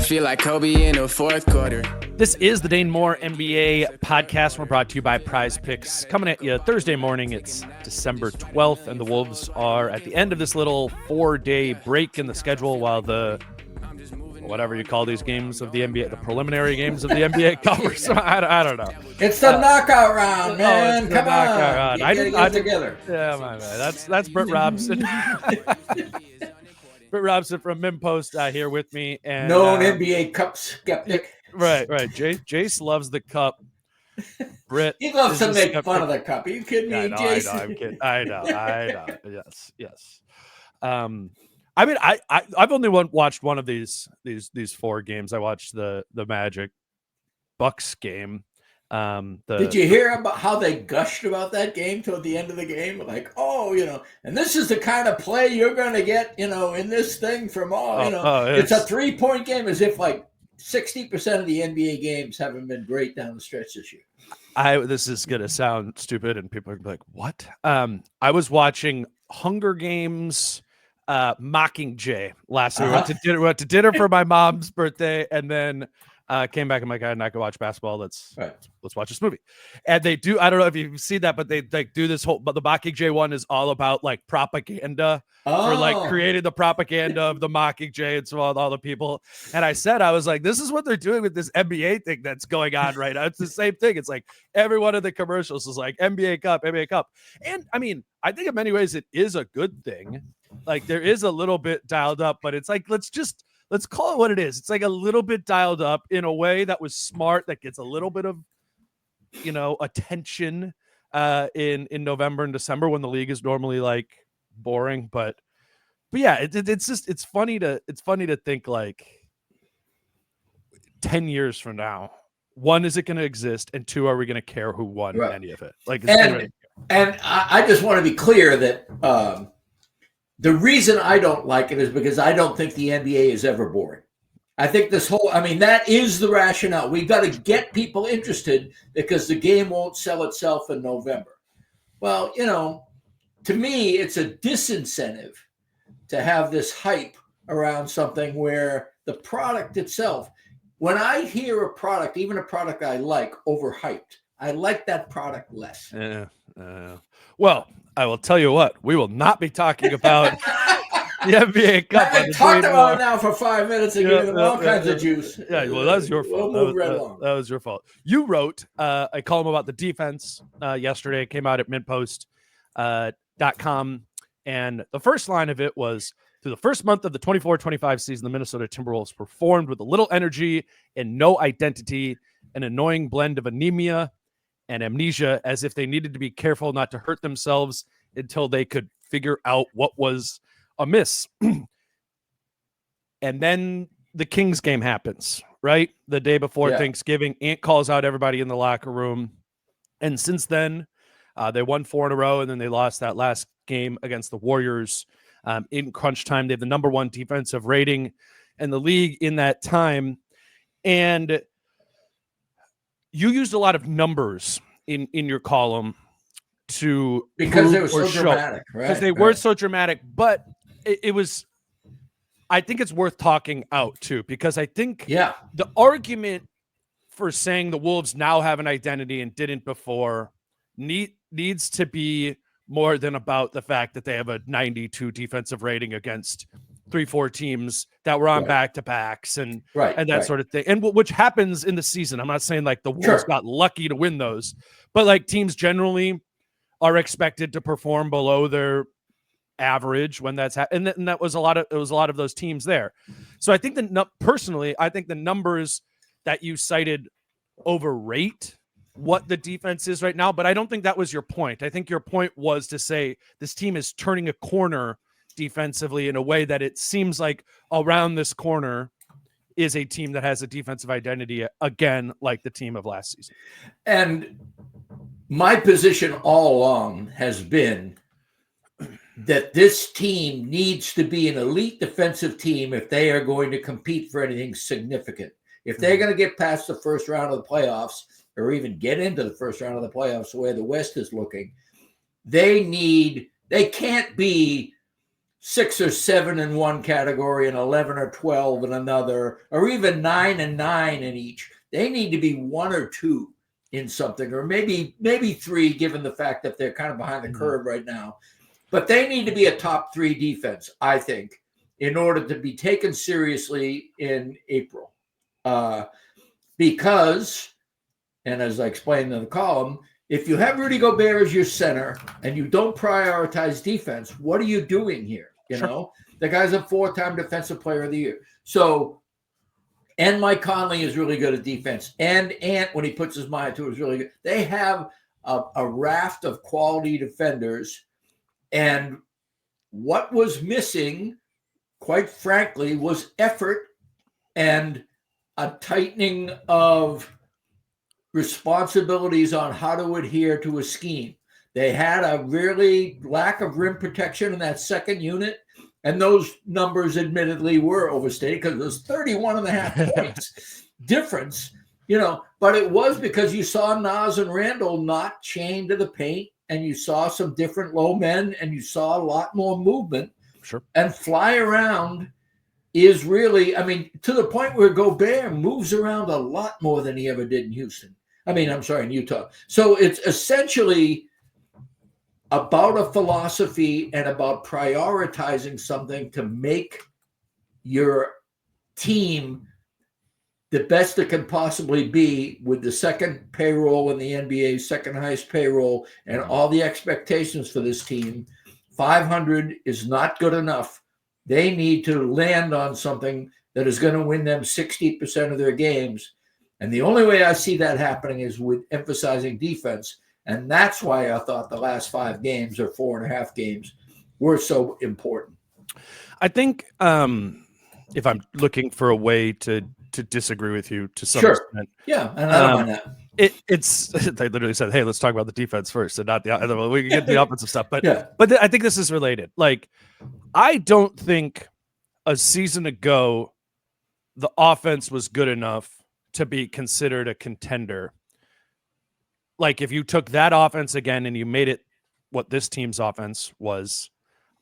feel like Kobe in the fourth quarter. This is the Dane Moore NBA podcast. We're brought to you by Prize Picks. Coming at you Thursday morning. It's December 12th, and the Wolves are at the end of this little 4-day break in the schedule while the whatever you call these games of the NBA, the preliminary games of the NBA covers. I don't know. It's the knockout round, man. Come on. I didn't get together. Yeah, my man. That's Britt Robson. Britt Robson from MimPost here with me. And known NBA Cup skeptic. Right. Jace loves the cup. Britt. He loves to make fun of the cup. Are you kidding me, Jace? I'm kidding. I know. Yes. I mean, I've only watched one of these 4 games. I watched the Magic Bucks game. Did you hear about how they gushed about that game toward the end of the game? Like, and this is the kind of play you're going to get, in this thing from it's a 3-point game, as if like 60% of the NBA games haven't been great down the stretch this year. This is going to sound stupid, and people are going to be like, what? I was watching Hunger Games Mockingjay last week. We went to dinner for my mom's birthday, and then came back. I'm like, I'm not gonna watch basketball. Let's watch this movie. And they do. I don't know if you've seen that, but they like do this whole. But the Mockingjay one is all about like propaganda for like creating the propaganda of the Mockingjay and so all the people. And I was like, this is what they're doing with this NBA thing that's going on right now. It's the same thing. It's like every one of the commercials is like NBA Cup. And I mean, I think in many ways it is a good thing. Like there is a little bit dialed up, but it's like let's call it what it is. It's like a little bit dialed up in a way that was smart, that gets a little bit of attention in November and December when the league is normally like boring. But yeah, it's funny to think like 10 years from now, 1, is it going to exist, and 2, are we going to care who won any of it? Like, and I just want to be clear that the reason I don't like it is because I don't think the NBA is ever boring. I think that is the rationale. We got to get people interested because the game won't sell itself in November. Well, to me, it's a disincentive to have this hype around something where the product itself, when I hear a product, even a product I like, overhyped, I like that product less. Well, I will tell you what, we will not be talking about the NBA Cup. I've talked about it now for 5 minutes and given them all kinds of juice. Yeah, well, that was your fault. That was your fault. You wrote a column about the defense yesterday. It came out at mintpost.com. And the first line of it was, through the first month of the 24-25 season, the Minnesota Timberwolves performed with a little energy and no identity, an annoying blend of anemia and amnesia, as if they needed to be careful not to hurt themselves until they could figure out what was amiss. And then the Kings game happens, right? The day before Thanksgiving. Ant calls out everybody in the locker room. And since then, they won 4 in a row, and then they lost that last game against the Warriors in crunch time. They have the number 1 defensive rating in the league in that time. And you used a lot of numbers in your column because they were so dramatic, right? Because they were so dramatic, but it was. I think it's worth talking out too, because I think the argument for saying the Wolves now have an identity and didn't before needs to be more than about the fact that they have a 92 defensive rating against 3-4 teams that were on back-to-backs and that sort of thing. And which happens in the season. I'm not saying like the Wolves got lucky to win those, but like teams generally are expected to perform below their average when that's and that was a lot of those teams there. So I think personally, I think the numbers that you cited overrate what the defense is right now, but I don't think that was your point. I think your point was to say this team is turning a corner defensively in a way that it seems like around this corner is a team that has a defensive identity again, like the team of last season. And my position all along has been that this team needs to be an elite defensive team if they are going to compete for anything significant. If they're going to get past the first round of the playoffs or even get into the first round of the playoffs, the way the West is looking, they can't be 6 or 7 in one category and 11 or 12 in another, or even 9 and 9 in each. They need to be 1 or 2 in something, or maybe 3, given the fact that they're kind of behind the curve right now. But they need to be a top 3 defense, I think, in order to be taken seriously in April. Because, and as I explained in the column, if you have Rudy Gobert as your center and you don't prioritize defense, what are you doing here? You know, the guy's a 4-time defensive player of the year. So, and Mike Conley is really good at defense. And Ant, when he puts his mind to it, is really good. They have a raft of quality defenders. And what was missing, quite frankly, was effort and a tightening of responsibilities on how to adhere to a scheme. They had a really lack of rim protection in that second unit, and those numbers admittedly were overstated because it was 31.5 points difference, but it was because you saw Nas and Randle not chained to the paint, and you saw some different low men, and you saw a lot more movement. Sure. And fly around is really, to the point where Gobert moves around a lot more than he ever did in Houston. In Utah. So it's essentially about a philosophy and about prioritizing something to make your team the best it can possibly be, with the second payroll in the NBA, second highest payroll, and all the expectations for this team. 500 is not good enough. They need to land on something that is going to win them 60% of their games. And the only way I see that happening is with emphasizing defense. And that's why I thought the last 5 games, or 4.5 games, were so important. I think if I'm looking for a way to disagree with you to some extent. Yeah, and I don't mind that. It's they literally said, hey, let's talk about the defense first and not the we can get the offensive stuff. But I think this is related. Like, I don't think a season ago the offense was good enough to be considered a contender. Like, if you took that offense again and you made it what this team's offense was,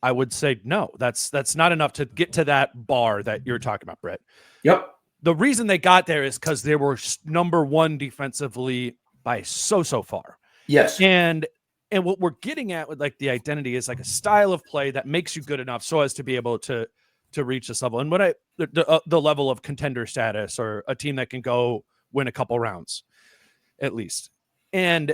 I would say no, that's not enough to get to that bar that you're talking about, Britt. Yep. The reason they got there is because they were number 1 defensively by so far. Yes. And what we're getting at with like the identity is like a style of play that makes you good enough so as to be able to reach this level. And the level of contender status, or a team that can go win a couple rounds at least. And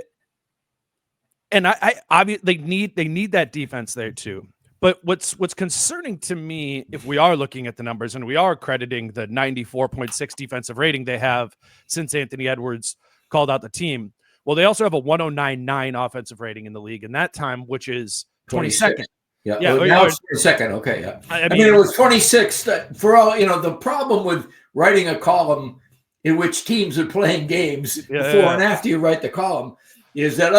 I obviously they need that defense there too. But what's concerning to me, if we are looking at the numbers and we are crediting the 94.6 defensive rating they have since Anthony Edwards called out the team, well, they also have a 109.9 offensive rating in the league in that time, which is 22nd. Yeah. Now it's 22nd. Okay. Yeah. I mean, it was 26. For all, the problem with writing a column in which teams are playing games before and after you write the column is that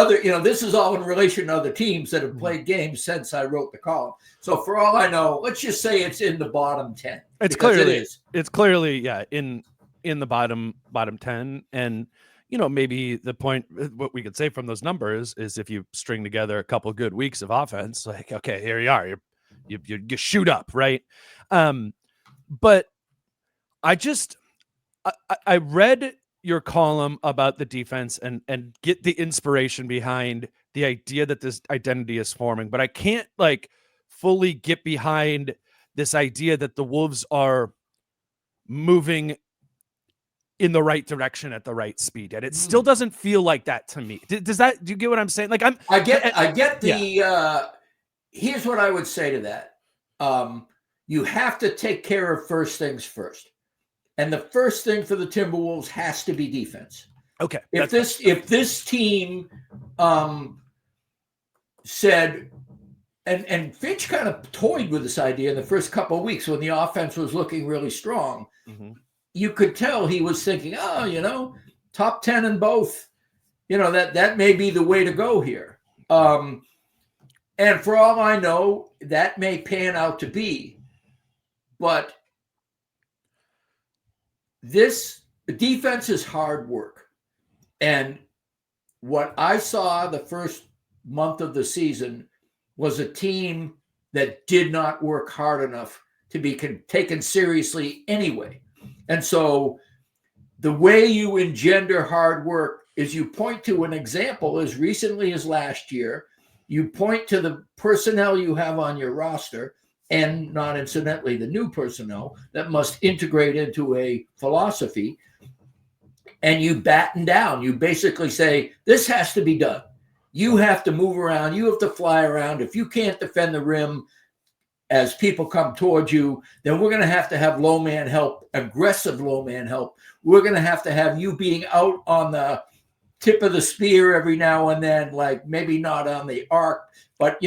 this is all in relation to other teams that have played games since I wrote the column. So for all I know, let's just say it's in the bottom 10. It's clearly in the bottom 10. And, maybe the point, what we could say from those numbers is if you string together a couple good weeks of offense, like, okay, here you are, you shoot up. Right. But I read your column about the defense and get the inspiration behind the idea that this identity is forming, but I can't like fully get behind this idea that the Wolves are moving in the right direction at the right speed. And it still doesn't feel like that to me. Do you get what I'm saying? Like I get the, here's what I would say to that. You have to take care of first things first. And the first thing for the Timberwolves has to be defense. Okay. If this team said, and Finch kind of toyed with this idea in the first couple of weeks when the offense was looking really strong. Mm-hmm. You could tell he was thinking, top 10 in both. That may be the way to go here. And for all I know, that may pan out to be. But this defense is hard work. And what I saw the first month of the season was a team that did not work hard enough to be taken seriously anyway. And so the way you engender hard work is you point to an example as recently as last year. You point to the personnel you have on your roster, and not incidentally, the new personnel that must integrate into a philosophy, and you batten down. You basically say, this has to be done. You have to move around. You have to fly around. If you can't defend the rim as people come towards you, then we're going to have low man help, aggressive low man help. We're going to have you being out on the tip of the spear every now and then, like maybe not on the arc, but,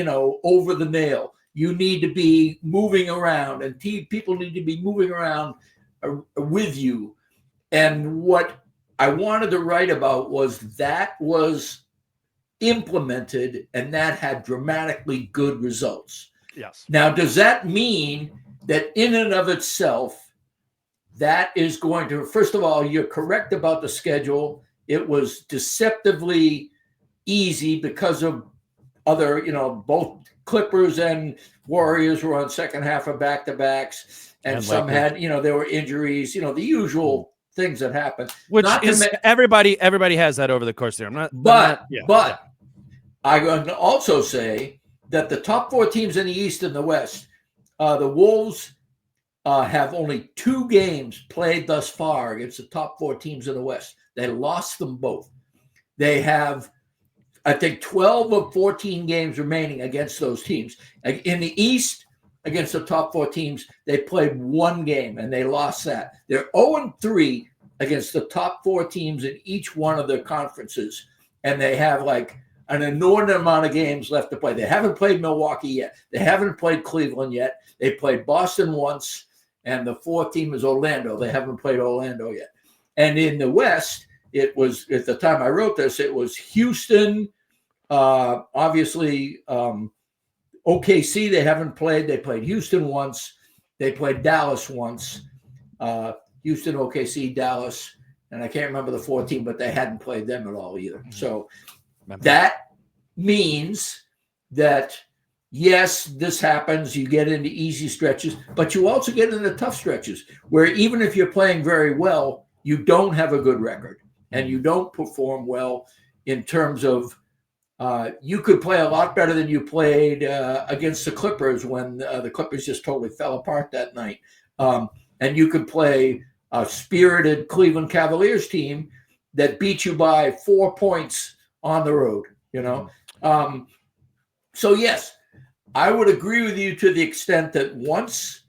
over the nail. You need to be moving around, and people need to be moving around with you. And what I wanted to write about was implemented, and that had dramatically good results. Yes. Now, does that mean that in and of itself, that is going to, first of all, you're correct about the schedule. It was deceptively easy because of other, both Clippers and Warriors were on second half of back-to-backs, and some had, there were injuries, the usual things that happen. Which is everybody has that over the course there. But I'm going to also say that the top 4 teams in the East and the West, the Wolves have only 2 games played thus far against the top 4 teams in the West. They lost them both. They have, I think, 12 of 14 games remaining against those teams. In the East, against the top 4 teams, they played 1 game, and they lost that. They're 0-3 against the top 4 teams in each one of their conferences, and they have like an inordinate amount of games left to play. They haven't played Milwaukee yet. They haven't played Cleveland yet. They played Boston once, and the 4th team is Orlando. They haven't played Orlando yet. And in the West, it was, at the time I wrote this, it was Houston, obviously OKC they haven't played. They played Houston once. They played Dallas once. Houston, OKC, Dallas, and I can't remember the 4th team, but they hadn't played them at all either. So that means that, yes, this happens. You get into easy stretches, but you also get into tough stretches where even if you're playing very well, you don't have a good record and you don't perform well in terms of you could play a lot better than you played against the Clippers when the Clippers just totally fell apart that night. And you could play a spirited Cleveland Cavaliers team that beat you by 4 points on the road, So, yes, I would agree with you to the extent that once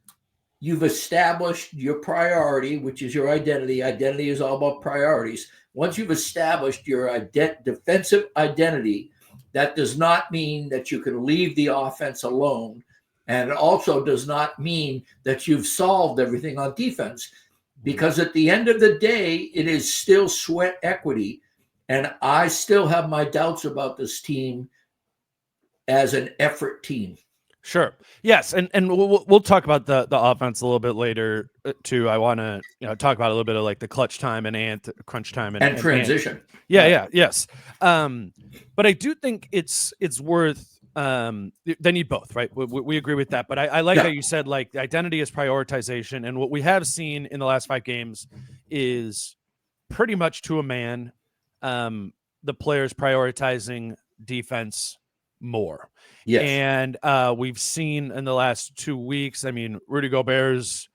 you've established your priority, which is your identity is all about priorities. Once you've established your defensive identity, that does not mean that you can leave the offense alone. And it also does not mean that you've solved everything on defense, because at the end of the day, it is still sweat equity. And I still have my doubts about this team as an effort team. Sure. Yes. And we'll talk about the offense a little bit later too. I want to talk about a little bit of like the clutch time and crunch time and transition. Yes. But I do think it's worth, they need both, right? We agree with that. But I like how you said, like, identity is prioritization. And what we have seen in the last 5 games is pretty much to a man, the players prioritizing defense more. Yes. And we've seen in the last 2 weeks, I mean, Rudy Gobert's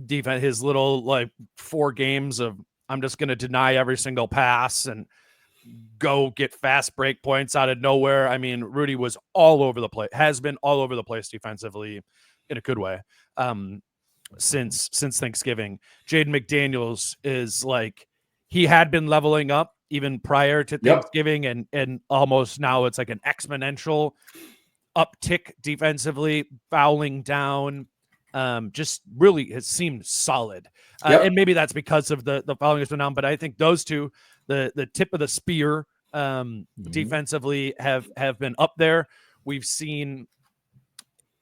defense, his little like 4 games of I'm just going to deny every single pass and go get fast break points out of nowhere. I mean, Rudy was all over the place, has been all over the place defensively in a good way since Thanksgiving. Jaden McDaniels is like, he had been leveling up even prior to Thanksgiving, and almost now it's like an exponential uptick defensively, fouling down. Just really has seemed solid. And maybe that's because of the fouling has been down, but I think those two, the tip of the spear defensively have been up there. We've seen,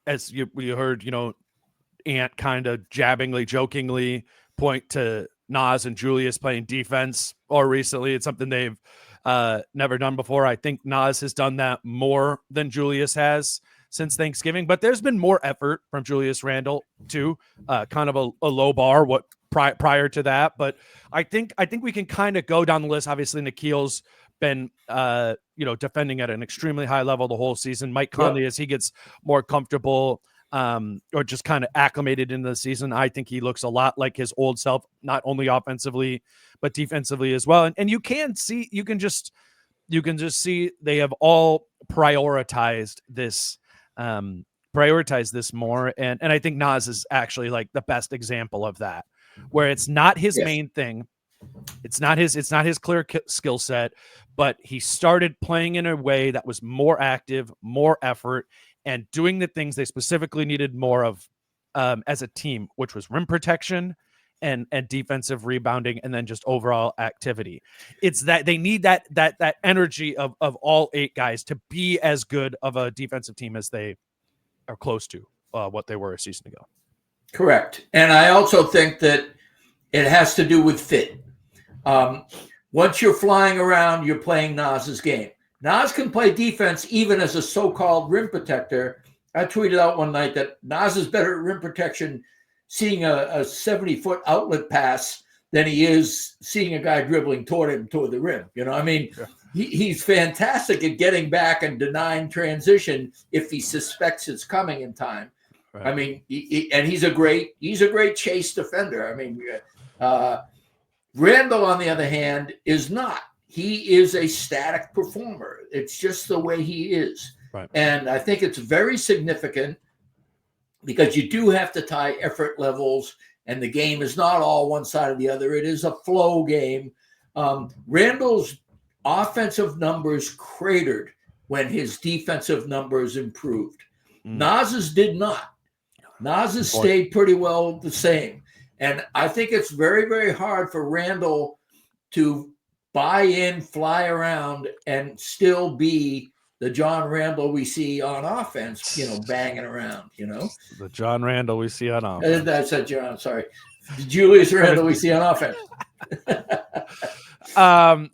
as you heard, Ant kind of jabbingly, jokingly point to Nas and Julius playing defense or recently. It's something they've never done before. I think Nas has done that more than Julius has since Thanksgiving, but there's been more effort from Julius Randle too. Kind of a low bar prior to that, but I think we can kind of go down the list. Obviously, Nikhil's been defending at an extremely high level the whole season. Mike Conley, as he gets more comfortable or just kind of acclimated into the season, I think he looks a lot like his old self, not only offensively but defensively as well. And you can just see they have all prioritized this more. And I think Naz is actually like the best example of that, where it's not his main thing. It's not his clear skill set, but he started playing in a way that was more active, more effort, and doing the things they specifically needed more of as a team, which was rim protection and defensive rebounding, and then just overall activity. It's that they need that energy of all 8 guys to be as good of a defensive team as they are close to what they were a season ago. Correct. And I also think that it has to do with fit. Once you're flying around, you're playing Naz's game. Naz can play defense even as a so-called rim protector. I tweeted out one night that Naz is better at rim protection seeing a 70-foot outlet pass than he is seeing a guy dribbling toward the rim. He's fantastic at getting back and denying transition if he suspects it's coming in time. Right. I mean, he's a great chase defender. Randle, on the other hand, is not. He is a static performer. It's just the way he is. Right. And I think it's very significant because you do have to tie effort levels, and the game is not all one side or the other. It is a flow game. Randle's offensive numbers cratered when his defensive numbers improved. Naz's did not. Naz's stayed pretty well the same. And I think it's very, very hard for Randle to buy in, fly around, and still be the John Randle we see on offense, banging around, The John Randle we see on offense. That's a John, sorry. Julius Randle we see on offense.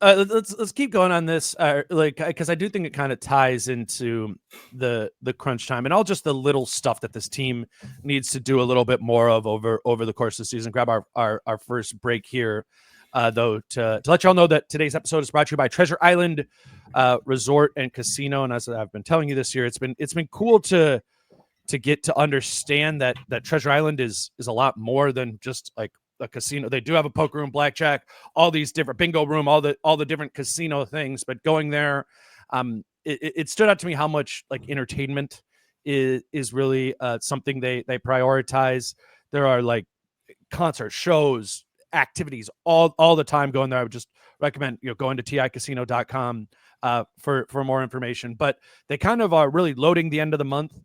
Let's keep going on this, because I do think it kind of ties into the crunch time and all just the little stuff that this team needs to do a little bit more of over the course of the season. Grab our first break here, though, to let y'all know that today's episode is brought to you by Treasure Island Resort and Casino. And as I've been telling you this year, it's been cool to get to understand that Treasure Island is a lot more than just like a casino. They do have a poker room, blackjack, all these different bingo room, all the different casino things. But going there, it stood out to me how much like entertainment is really something they prioritize. There are like concert shows, activities all the time going there. I would just recommend going to ticasino.com for more information. But they kind of are really loading the end of the month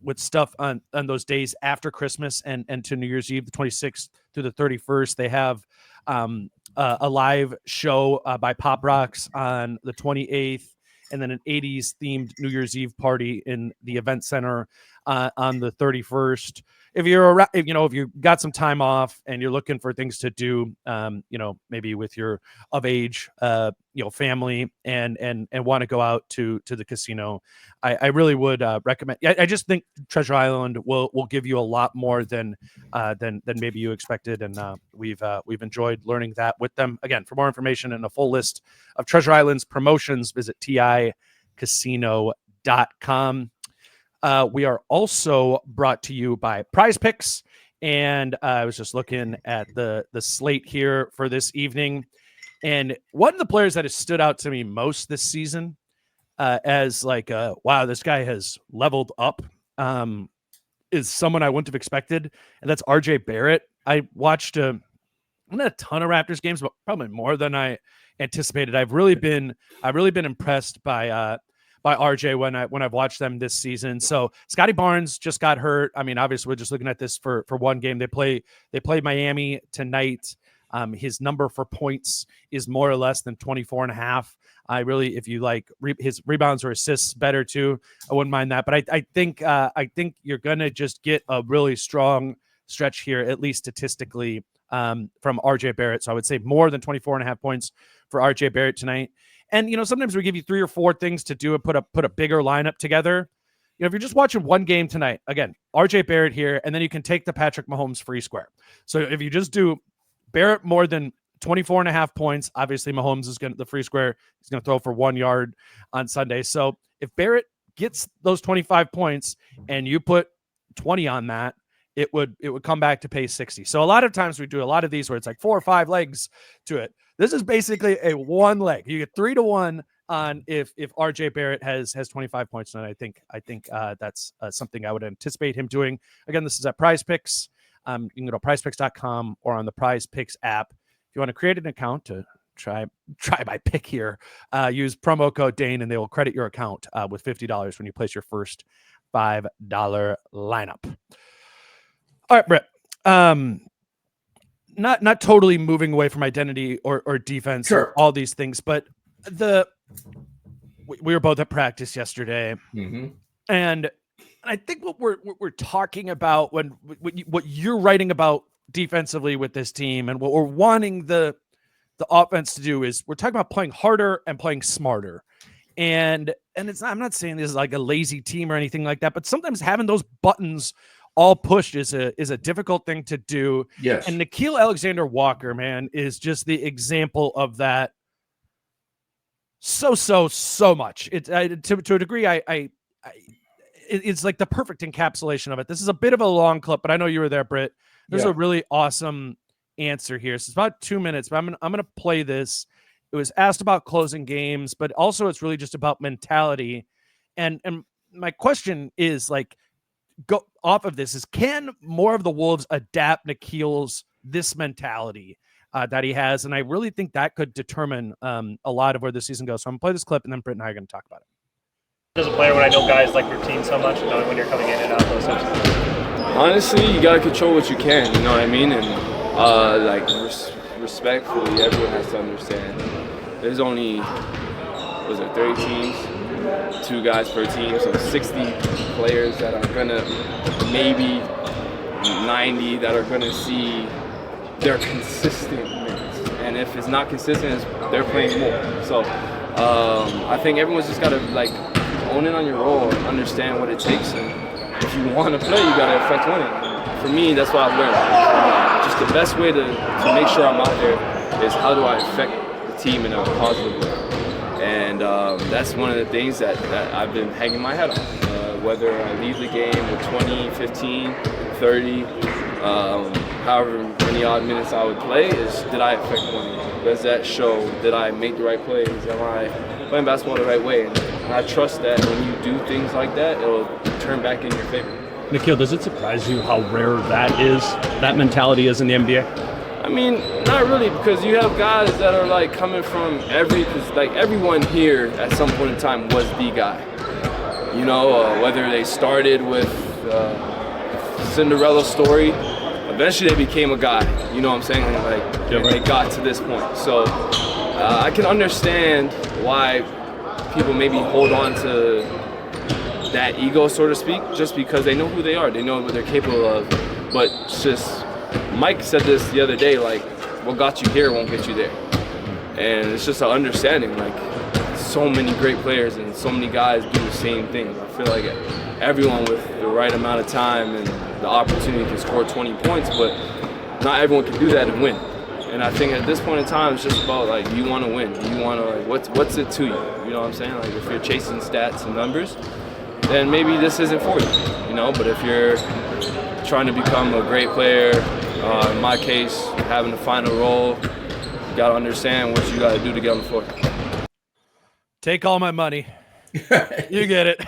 with stuff on those days after Christmas and to New Year's Eve, the 26th through the 31st. They have a live show by Pop Rocks on the 28th, and then an 80s themed New Year's Eve party in the event center on the 31st. If you got some time off and you're looking for things to do, maybe with your of age, family and want to go out to the casino, I really would recommend. I just think Treasure Island will give you a lot more than maybe you expected, and we've enjoyed learning that with them. Again, for more information and a full list of Treasure Island's promotions, visit ticasino.com. We are also brought to you by Prize Picks, and I was just looking at the slate here for this evening, and one of the players that has stood out to me most this season as like, wow, this guy has leveled up, is someone I wouldn't have expected, and that's RJ Barrett. I watched not a ton of Raptors games, but probably more than I anticipated. I've really been impressed by RJ when I've watched them this season. So Scotty Barnes just got hurt. I mean, obviously we're just looking at this for one game. They play Miami tonight. His number for points is more or less than 24.5. If you like his rebounds or assists better too, I wouldn't mind that. But I think you're going to just get a really strong stretch here, at least statistically, from RJ Barrett. So I would say more than 24.5 points for RJ Barrett tonight. And, sometimes we give you 3 or 4 things to do and put a bigger lineup together. if you're just watching one game tonight, again, RJ Barrett here, and then you can take the Patrick Mahomes free square. So if you just do Barrett more than 24.5 points, obviously Mahomes is going to the free square. He's going to throw for 1 yard on Sunday. So if Barrett gets those 25 points and you put 20 on that, it would come back to pay 60. So a lot of times we do a lot of these where it's like 4 or 5 legs to it. This is basically a 1 leg. You get 3-1 on if RJ Barrett has 25 points, and I think that's something I would anticipate him doing. Again, this is at Prize Picks. You can go to prizepicks.com or on the Prize Picks app. If you want to create an account to try my pick here, use promo code Dane and they will credit your account with $50 when you place your first $5 lineup. All right, Britt. Not totally moving away from identity or defense, sure, or all these things, but we were both at practice yesterday, and I think what we're talking about what you're writing about defensively with this team, and what we're wanting the offense to do is we're talking about playing harder and playing smarter. And it's I'm not saying this is like a lazy team or anything like that, but sometimes having those buttons all pushed is a difficult thing to do. Yes. And Nickeil Alexander-Walker, man, is just the example of that. So much. It's to a degree. It's like the perfect encapsulation of it. This is a bit of a long clip, but I know you were there, Britt. There's a really awesome answer here. So it's about 2 minutes, but I'm gonna play this. It was asked about closing games, but also it's really just about mentality. And my question is like, go off of this is, can more of the Wolves adapt Nickeil's this mentality that he has? And I really think that could determine a lot of where the season goes. So I'm gonna play this clip, and then Britt and I are gonna talk about it. As a player, when I know guys like your team so much, and knowing when you're coming in and out, those types of things. Honestly, you gotta control what you can. You know what I mean? And respectfully, everyone has to understand. There's only 30 teams, 2 guys per team, so 60 players that are gonna, maybe 90 that are gonna see their consistent minutes. And if it's not consistent, they're playing more. So I think everyone's just gotta like own in on your role and understand what it takes. And if you want to play, you gotta affect winning. For me, that's what I've learned. Just the best way to make sure I'm out there is how do I affect the team in a positive way. And that's one of the things that I've been hanging my head on. Whether I leave the game with 20, 15, 30, however many odd minutes I would play, is did I affect winning? Does that show that I make the right plays? Am I playing basketball the right way? And I trust that when you do things like that, it'll turn back in your favor. Nickeil, does it surprise you how rare that mentality is in the NBA? I mean, not really, because you have guys that are like coming from everyone here at some point in time was the guy. You know, whether they started with Cinderella story, eventually they became a guy. You know what I'm saying? Like they got to this point. So I can understand why people maybe hold on to that ego, so to speak, just because they know who they are. They know what they're capable of. But it's just, Mike said this the other day, like, what got you here won't get you there. And it's just an understanding, like, so many great players and so many guys do the same thing. I feel like everyone with the right amount of time and the opportunity can score 20 points, but not everyone can do that and win. And I think at this point in time, it's just about, like, you want to win. You want to, like, what's it to you? You know what I'm saying? Like, if you're chasing stats and numbers, then maybe this isn't for you, you know? But if you're trying to become a great player, in my case, having the final role, you got to understand what you got to do to get on the floor. Take all my money. You get it.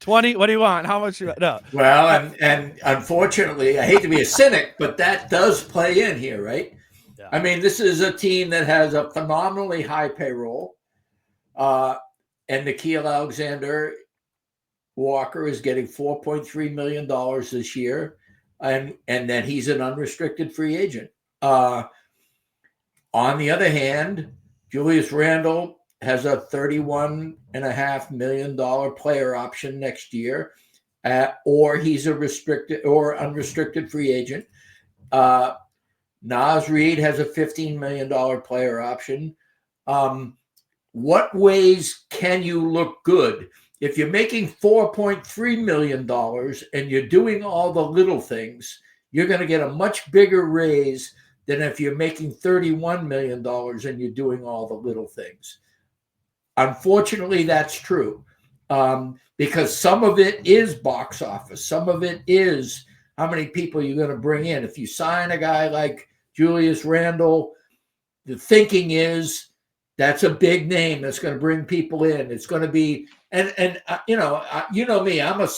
20, what do you want? How much? No. Well, and unfortunately, I hate to be a cynic, but that does play in here, right? Yeah. I mean, this is a team that has a phenomenally high payroll, and Nickeil Alexander-Walker is getting $4.3 million this year, and then he's an unrestricted free agent. On the other hand, Julius Randle has a $31.5 million player option next year, or he's a restricted or unrestricted free agent. Naz Reid has a $15 million player option. What ways can you look good? if you're making $4.3 million and you're doing all the little things, you're going to get a much bigger raise than if you're making $31 million and you're doing all the little things. Unfortunately, that's true, because some of it is box office. Some of it is how many people you're going to bring in. If you sign a guy like Julius Randle, the thinking is that's a big name that's going to bring people in. It's going to be, and you know me, I'm a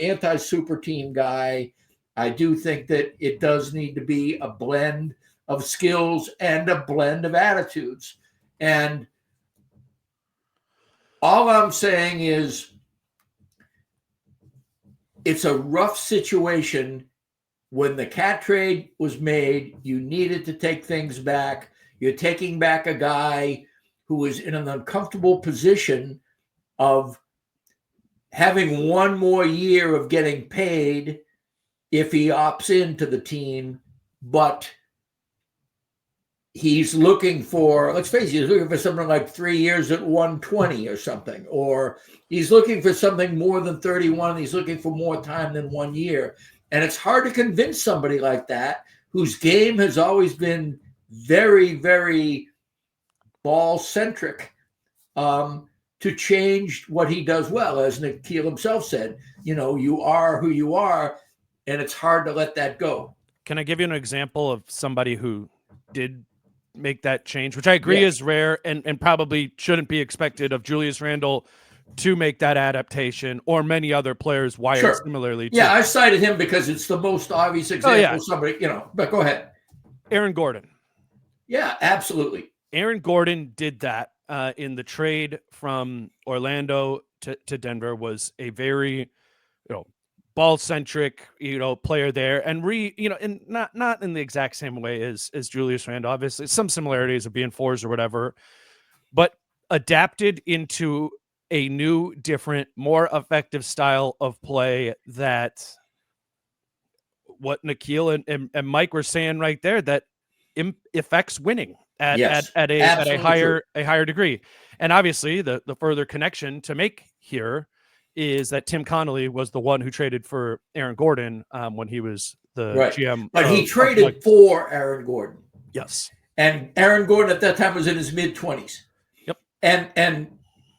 anti-super team guy. I do think that it does need to be a blend of skills and a blend of attitudes. And all I'm saying is it's a rough situation. When the Cat trade was made, you needed to take things back. You're taking back a guy who is in an uncomfortable position of having one more year of getting paid if he opts into the team, but he's looking for, let's face it, he's looking for something like 3 years at 120 or something, or he's looking for something more than 31. He's looking for more time than 1 year. And it's hard to convince somebody like that, whose game has always been very, very ball-centric, to change what he does well. As Nikhil himself said, you are who you are, and it's hard to let that go. Can I give you an example of somebody who did make that change, which I agree is rare and probably shouldn't be expected of Julius Randle to make that adaptation, or many other players wired similarly too. Yeah, I cited him because it's the most obvious example of somebody, but go ahead. Aaron Gordon. Yeah, absolutely. Aaron Gordon did that in the trade from Orlando to Denver. Was a very, ball-centric, player there, and and not in the exact same way as Julius Randle. Obviously, some similarities of being fours or whatever, but adapted into a new, different, more effective style of play. That what Nikhil and Mike were saying right there, that affects winning at a higher degree. And obviously, the further connection to make here is that Tim Connolly was the one who traded for Aaron Gordon when he was the GM. But he traded for Aaron Gordon. Yes. And Aaron Gordon at that time was in his mid-20s. Yep. And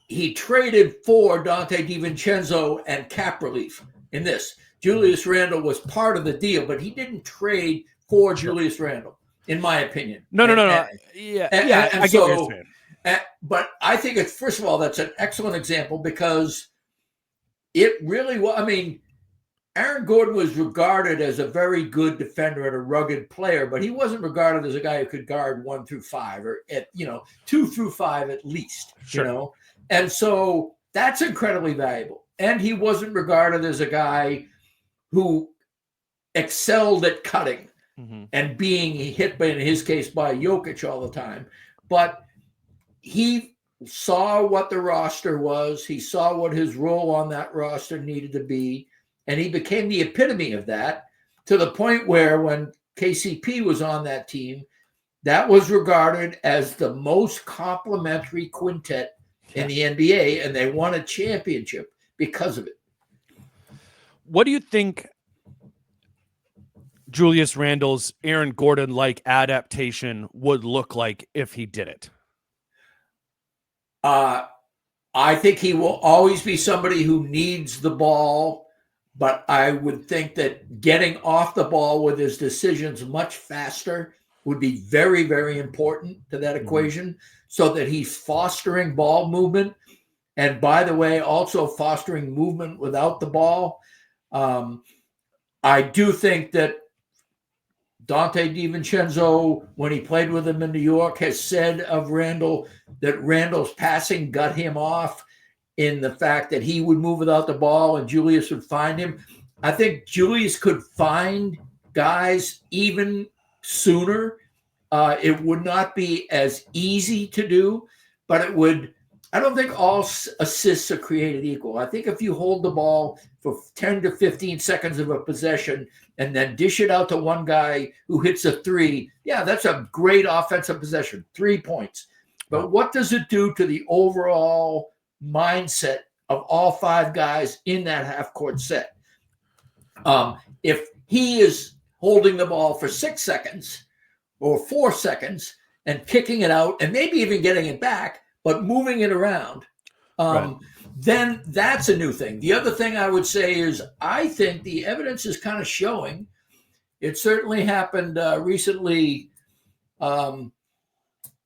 he traded for Dante DiVincenzo and cap relief in this. Julius Randle was part of the deal, but he didn't trade for Julius Randle, in my opinion. No. I get what you're saying. But I think it's, first of all, that's an excellent example, because it really was. I mean, Aaron Gordon was regarded as a very good defender and a rugged player, but he wasn't regarded as a guy who could guard 1 through 5 or 2 through 5 at least. Sure. And so that's incredibly valuable. And he wasn't regarded as a guy who excelled at cutting and being hit, in his case, by Jokic all the time. But he saw what the roster was. He saw what his role on that roster needed to be. And he became the epitome of that, to the point where when KCP was on that team, that was regarded as the most complimentary quintet in the NBA, and they won a championship because of it. What do you think Julius Randle's Aaron Gordon-like adaptation would look like if he did it? I think he will always be somebody who needs the ball, but I would think that getting off the ball with his decisions much faster would be very, very important to that equation, so that he's fostering ball movement. And by the way, also fostering movement without the ball. I do think that Dante DiVincenzo, when he played with him in New York, has said of Randle that Randle's passing got him off, in the fact that he would move without the ball and Julius would find him. I think Julius could find guys even sooner. It would not be as easy to do, but it would. I don't think all assists are created equal. I think if you hold the ball for 10 to 15 seconds of a possession and then dish it out to one guy who hits a three, that's a great offensive possession, 3 points. But what does it do to the overall mindset of all 5 guys in that half-court set. If he is holding the ball for 6 seconds or 4 seconds and kicking it out and maybe even getting it back, but moving it around, then that's a new thing. The other thing I would say is I think the evidence is kind of showing. It certainly happened recently.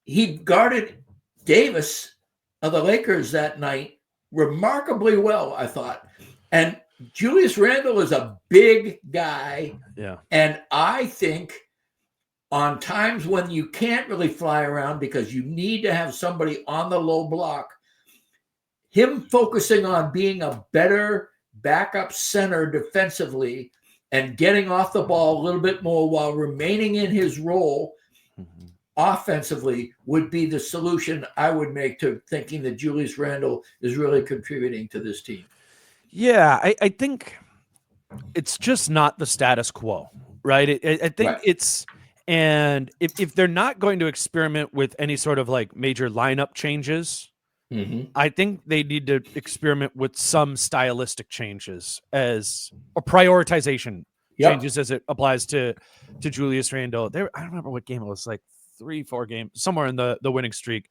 He guarded Davis of the Lakers that night remarkably well, I thought. And Julius Randle is a big guy. Yeah. And I think on times when you can't really fly around because you need to have somebody on the low block, him focusing on being a better backup center defensively and getting off the ball a little bit more while remaining in his role offensively would be the solution I would make to thinking that Julius Randle is really contributing to this team. Yeah, I think it's just not the status quo, right? I think it's, and if they're not going to experiment with any sort of like major lineup changes, I think they need to experiment with some stylistic changes or prioritization changes as it applies to Julius Randle. I don't remember what game it was, like 3-4 games, somewhere in the winning streak,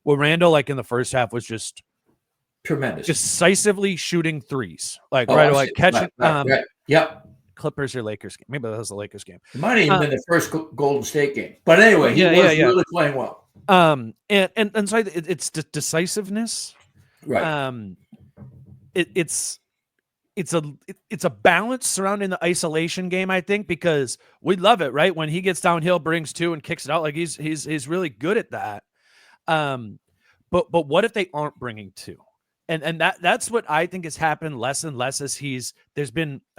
where Randle, like in the first half, was just tremendous, decisively shooting threes, like away, catching. Yep. Clippers or Lakers game. Maybe that was the Lakers game. It might have even been the first Golden State game, but anyway, he was really playing well. And so it's decisiveness, right? It's a balance surrounding the isolation game, I think, because we love it, right? When he gets downhill, brings 2 and kicks it out, like he's really good at that. But what if they aren't bringing 2? And that's what I think has happened less and less as I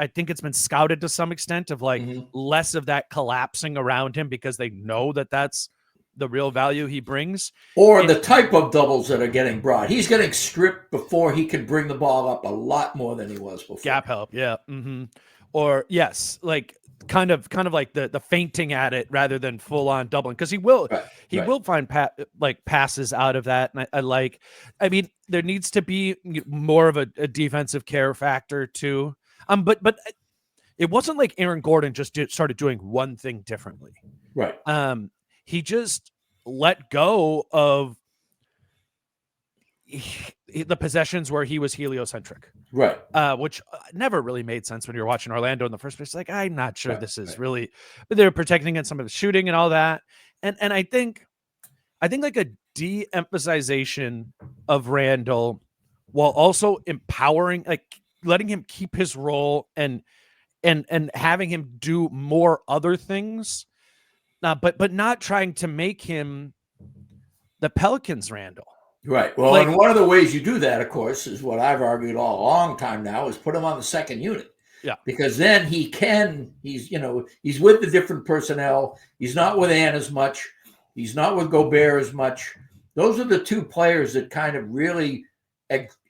think it's been scouted to some extent of like less of that collapsing around him because they know that that's the real value he brings. Or the type of doubles that are getting brought. He's getting stripped before he can bring the ball up a lot more than he was before. Gap help, yeah. Or yes, like kind of like the fainting at it rather than full on doubling, because he will find passes out of that. And I mean, there needs to be more of a defensive care factor too. But it wasn't like Aaron Gordon just started doing one thing differently. Right. He just let go of the possessions where he was heliocentric, right? Which never really made sense when you're watching Orlando in the first place. Like, I'm not sure this is really, but they're protecting against some of the shooting and all that. And I think like a de-emphasization of Randle while also empowering, like letting him keep his role and having him do more other things. But not trying to make him the Pelicans Randle. Right. Well, and one of the ways you do that, of course, is what I've argued all a long time now, is put him on the second unit. Yeah. Because then he's with the different personnel. He's not with Ann as much. He's not with Gobert as much. Those are the 2 players that kind of really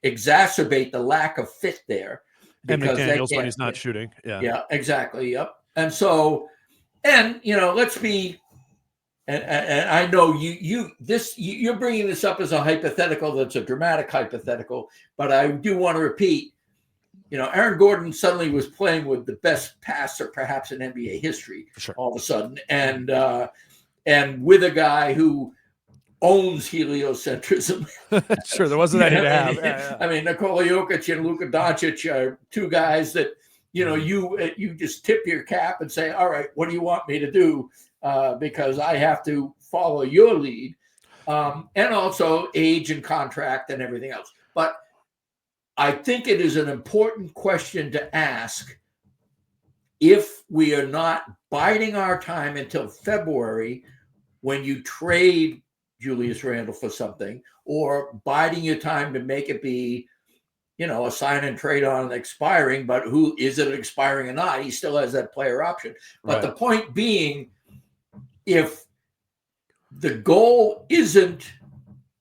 exacerbate the lack of fit there. And McDaniels when he's not shooting. Yeah. Yeah, exactly. Yep. And so, let's be, and I know you're bringing this up as a hypothetical that's a dramatic hypothetical, but I do want to repeat, Aaron Gordon suddenly was playing with the best passer perhaps in NBA history all of a sudden, and with a guy who owns heliocentrism. Sure, there wasn't any to have. I mean, Nikola Jokic and Luka Doncic are 2 guys that you just tip your cap and say, all right, what do you want me to do? Because I have to follow your lead. And also age and contract and everything else. But I think it is an important question to ask if we are not biding our time until February when you trade Julius Randle for something, or biding your time to make it be a sign and trade on expiring, but who is it expiring or not? He still has that player option. But the point being, if the goal isn't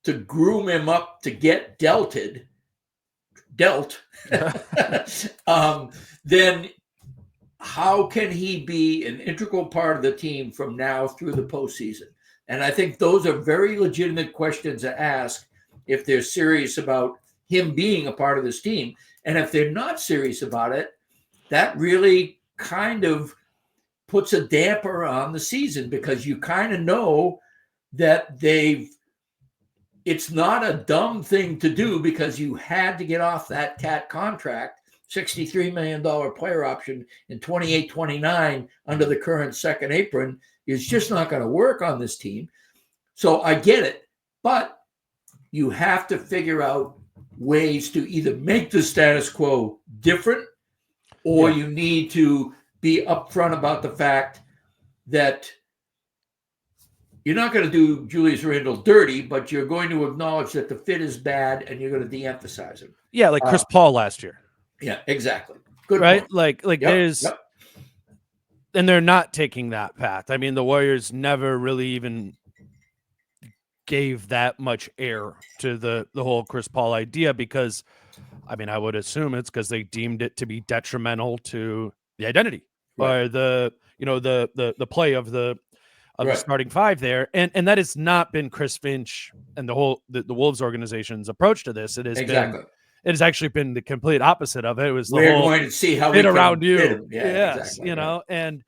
to groom him up to get dealt, then how can he be an integral part of the team from now through the postseason? And I think those are very legitimate questions to ask if they're serious about him being a part of this team. And if they're not serious about it, that really kind of puts a damper on the season, because you kind of know that it's not a dumb thing to do, because you had to get off that cat contract, $63 million player option in 28-29 under the current second apron is just not going to work on this team. So I get it, but you have to figure out ways to either make the status quo different, or you need to be upfront about the fact that you're not going to do Julius Randle dirty, but you're going to acknowledge that the fit is bad and you're going to de-emphasize him. Yeah, like Chris Paul last year. Yeah, exactly. Good right? point. Like there's and they're not taking that path. I mean, the Warriors never really even gave that much air to the whole Chris Paul idea, because I mean, I would assume it's because they deemed it to be detrimental to the identity or the play of the starting five there. And that has not been Chris Finch and the whole the Wolves organization's approach to this. It has it has actually been the complete opposite of it. It was the we're whole going to see how fit we around can you. fit him. Yes, you know, and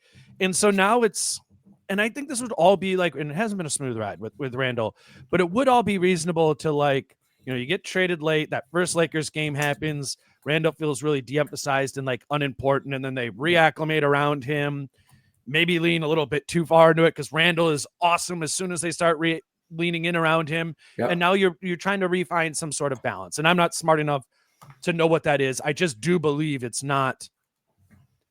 so now it's, and I think this would all be like, and it hasn't been a smooth ride with Randle, but it would all be reasonable to, like, you know, you get traded late, that first Lakers game happens, Randle feels really de-emphasized and like unimportant, and then they reacclimate around him, maybe lean a little bit too far into it because Randle is awesome as soon as they start leaning in around him. And now you're trying to refine some sort of balance. And I'm not smart enough to know what that is. I just do believe it's not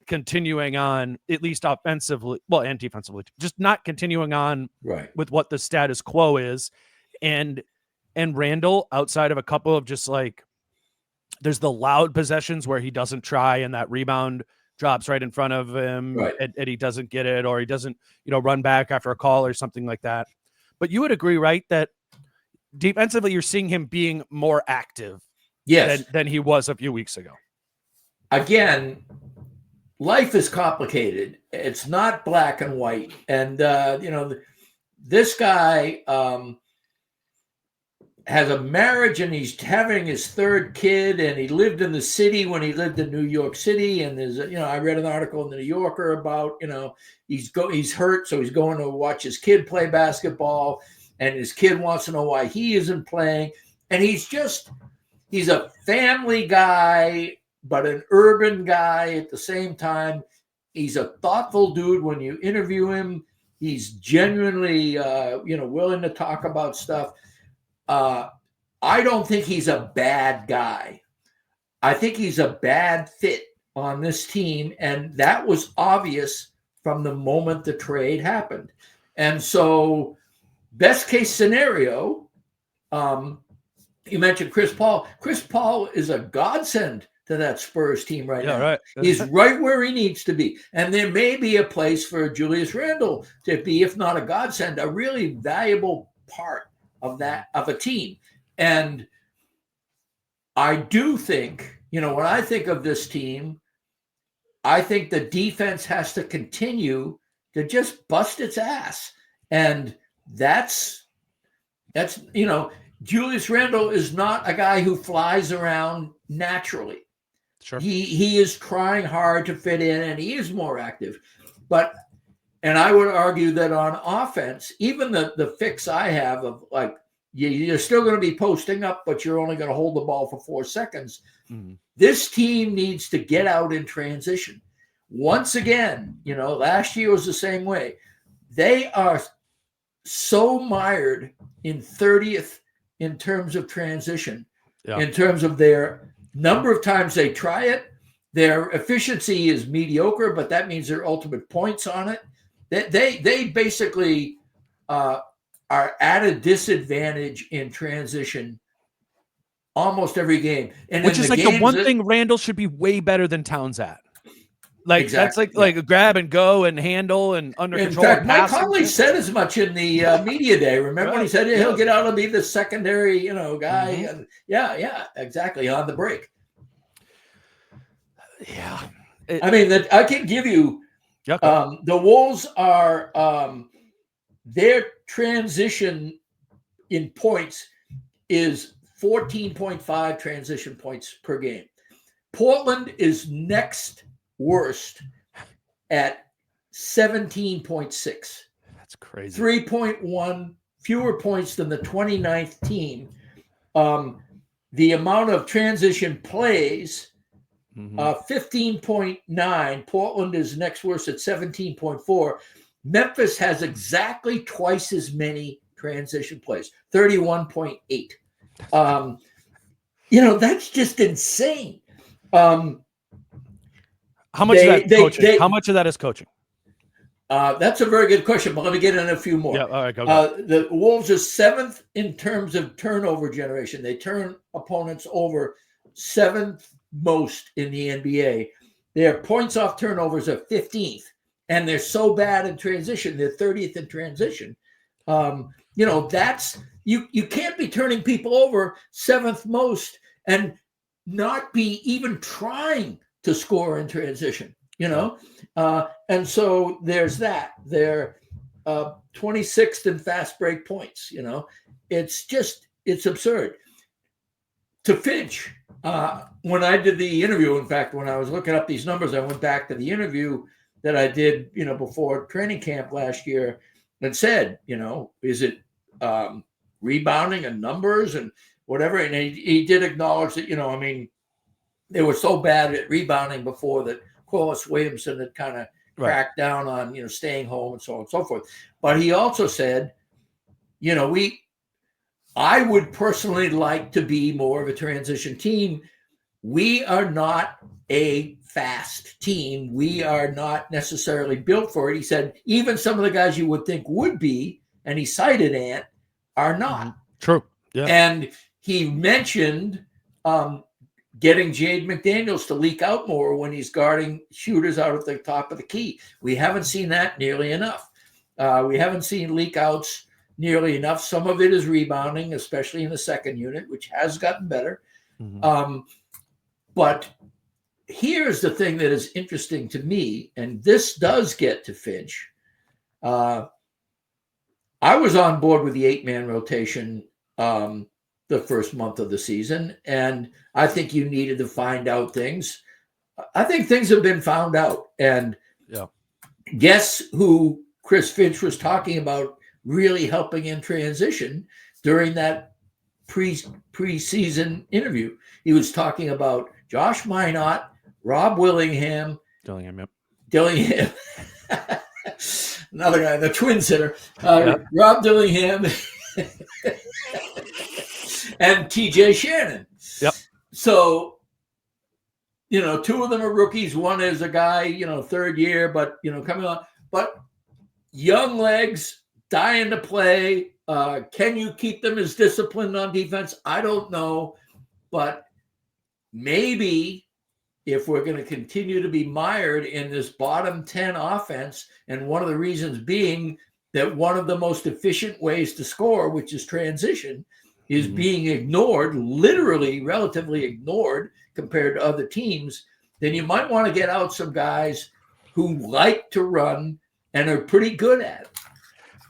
continuing on, at least offensively, well, and defensively, just not continuing on with what the status quo is. And Randle, outside of a couple of just like, there's the loud possessions where he doesn't try and that rebound drops right in front of him and he doesn't get it, or he doesn't, you know, run back after a call or something like that. But you would agree, right, that defensively you're seeing him being more active than he was a few weeks ago. Again, life is complicated. It's not black and white. And, you know, this guy has a marriage and he's having his third kid, and he lived in the city when he lived in New York City. And there's, you know, I read an article in the New Yorker about, you know, he's hurt, so he's going to watch his kid play basketball, and his kid wants to know why he isn't playing. And he's a family guy, but an urban guy at the same time. He's a thoughtful dude. When you interview him, he's genuinely, you know, willing to talk about stuff. I don't think he's a bad guy. I think he's a bad fit on this team, and that was obvious from the moment the trade happened. And so, best case scenario, you mentioned Chris Paul. Chris Paul is a godsend to that Spurs team right now. Right. He's right where he needs to be. And there may be a place for Julius Randle to be, if not a godsend, a really valuable part of a team. And I do think, you know, when I think of this team, I think the defense has to continue to just bust its ass. And that's, you know, Julius Randle is not a guy who flies around naturally. Sure. He is trying hard to fit in, and he is more active. And I would argue that on offense, even the fix I have of like, you're still going to be posting up, but you're only going to hold the ball for 4 seconds. Mm-hmm. This team needs to get out in transition. Once again, you know, last year was the same way. They are so mired in 30th in terms of transition, in terms of their number of times they try it. Their efficiency is mediocre, but that means their ultimate points on it. They basically are at a disadvantage in transition almost every game. And which is like the one thing Randle should be way better than Towns at. Like that's like a grab and go and handle and under control. In fact, Mike Conley said as much in the media day. Remember when he said he'll get out and be the secondary, you know, guy. Mm-hmm. Yeah, exactly, on the break. Yeah, I mean that I can give you. The Wolves are their transition in points is 14.5 transition points per game. Portland is next worst at 17.6. That's crazy. 3.1 fewer points than the 29th team. The amount of transition plays, 15.9. Portland is next worst at 17.4. Memphis has exactly twice as many transition plays, 31.8. That's just insane. How much of that coaching? How much of that is coaching? That's a very good question, but let me get in a few more. Yeah, all right, go. The Wolves are 7th in terms of turnover generation. They turn opponents over 7th most in the NBA. Their points off turnovers are 15th, and they're so bad in transition. They're 30th in transition. That's you can't be turning people over 7th most and not be even trying to score in transition. And so there's that. They're 26th in fast break points. It's absurd. To Finch, when I did the interview, in fact, when I was looking up these numbers, I went back to the interview that I did, before training camp last year and said, is it rebounding and numbers and whatever? And he did acknowledge that, they were so bad at rebounding before that Corliss Williamson had kind of cracked down on, staying home and so on and so forth. But he also said, I would personally like to be more of a transition team. We are not a fast team. We are not necessarily built for it. He said, even some of the guys you would think would be, and he cited Ant, are not. True. Yeah. And he mentioned getting Jade McDaniels to leak out more when he's guarding shooters out at the top of the key. We haven't seen that nearly enough. We haven't seen leak outs nearly enough. Some of it is rebounding, especially in the second unit, which has gotten better. But here's the thing that is interesting to me, and this does get to Finch. I was on board with the 8-man rotation the first month of the season, and I think you needed to find out things. I think things have been found out. And guess who Chris Finch was talking about really helping in transition during that preseason interview? He was talking about Josh Minot, Rob Dillingham, another guy, the twins hitter, Rob Dillingham, and TJ Shannon. Yep. So, two of them are rookies. One is a guy, third year, but, coming on. But young legs, dying to play. Can you keep them as disciplined on defense? I don't know. But maybe if we're going to continue to be mired in this bottom 10 offense, and one of the reasons being that one of the most efficient ways to score, which is transition, is being ignored, literally relatively ignored compared to other teams, then you might want to get out some guys who like to run and are pretty good at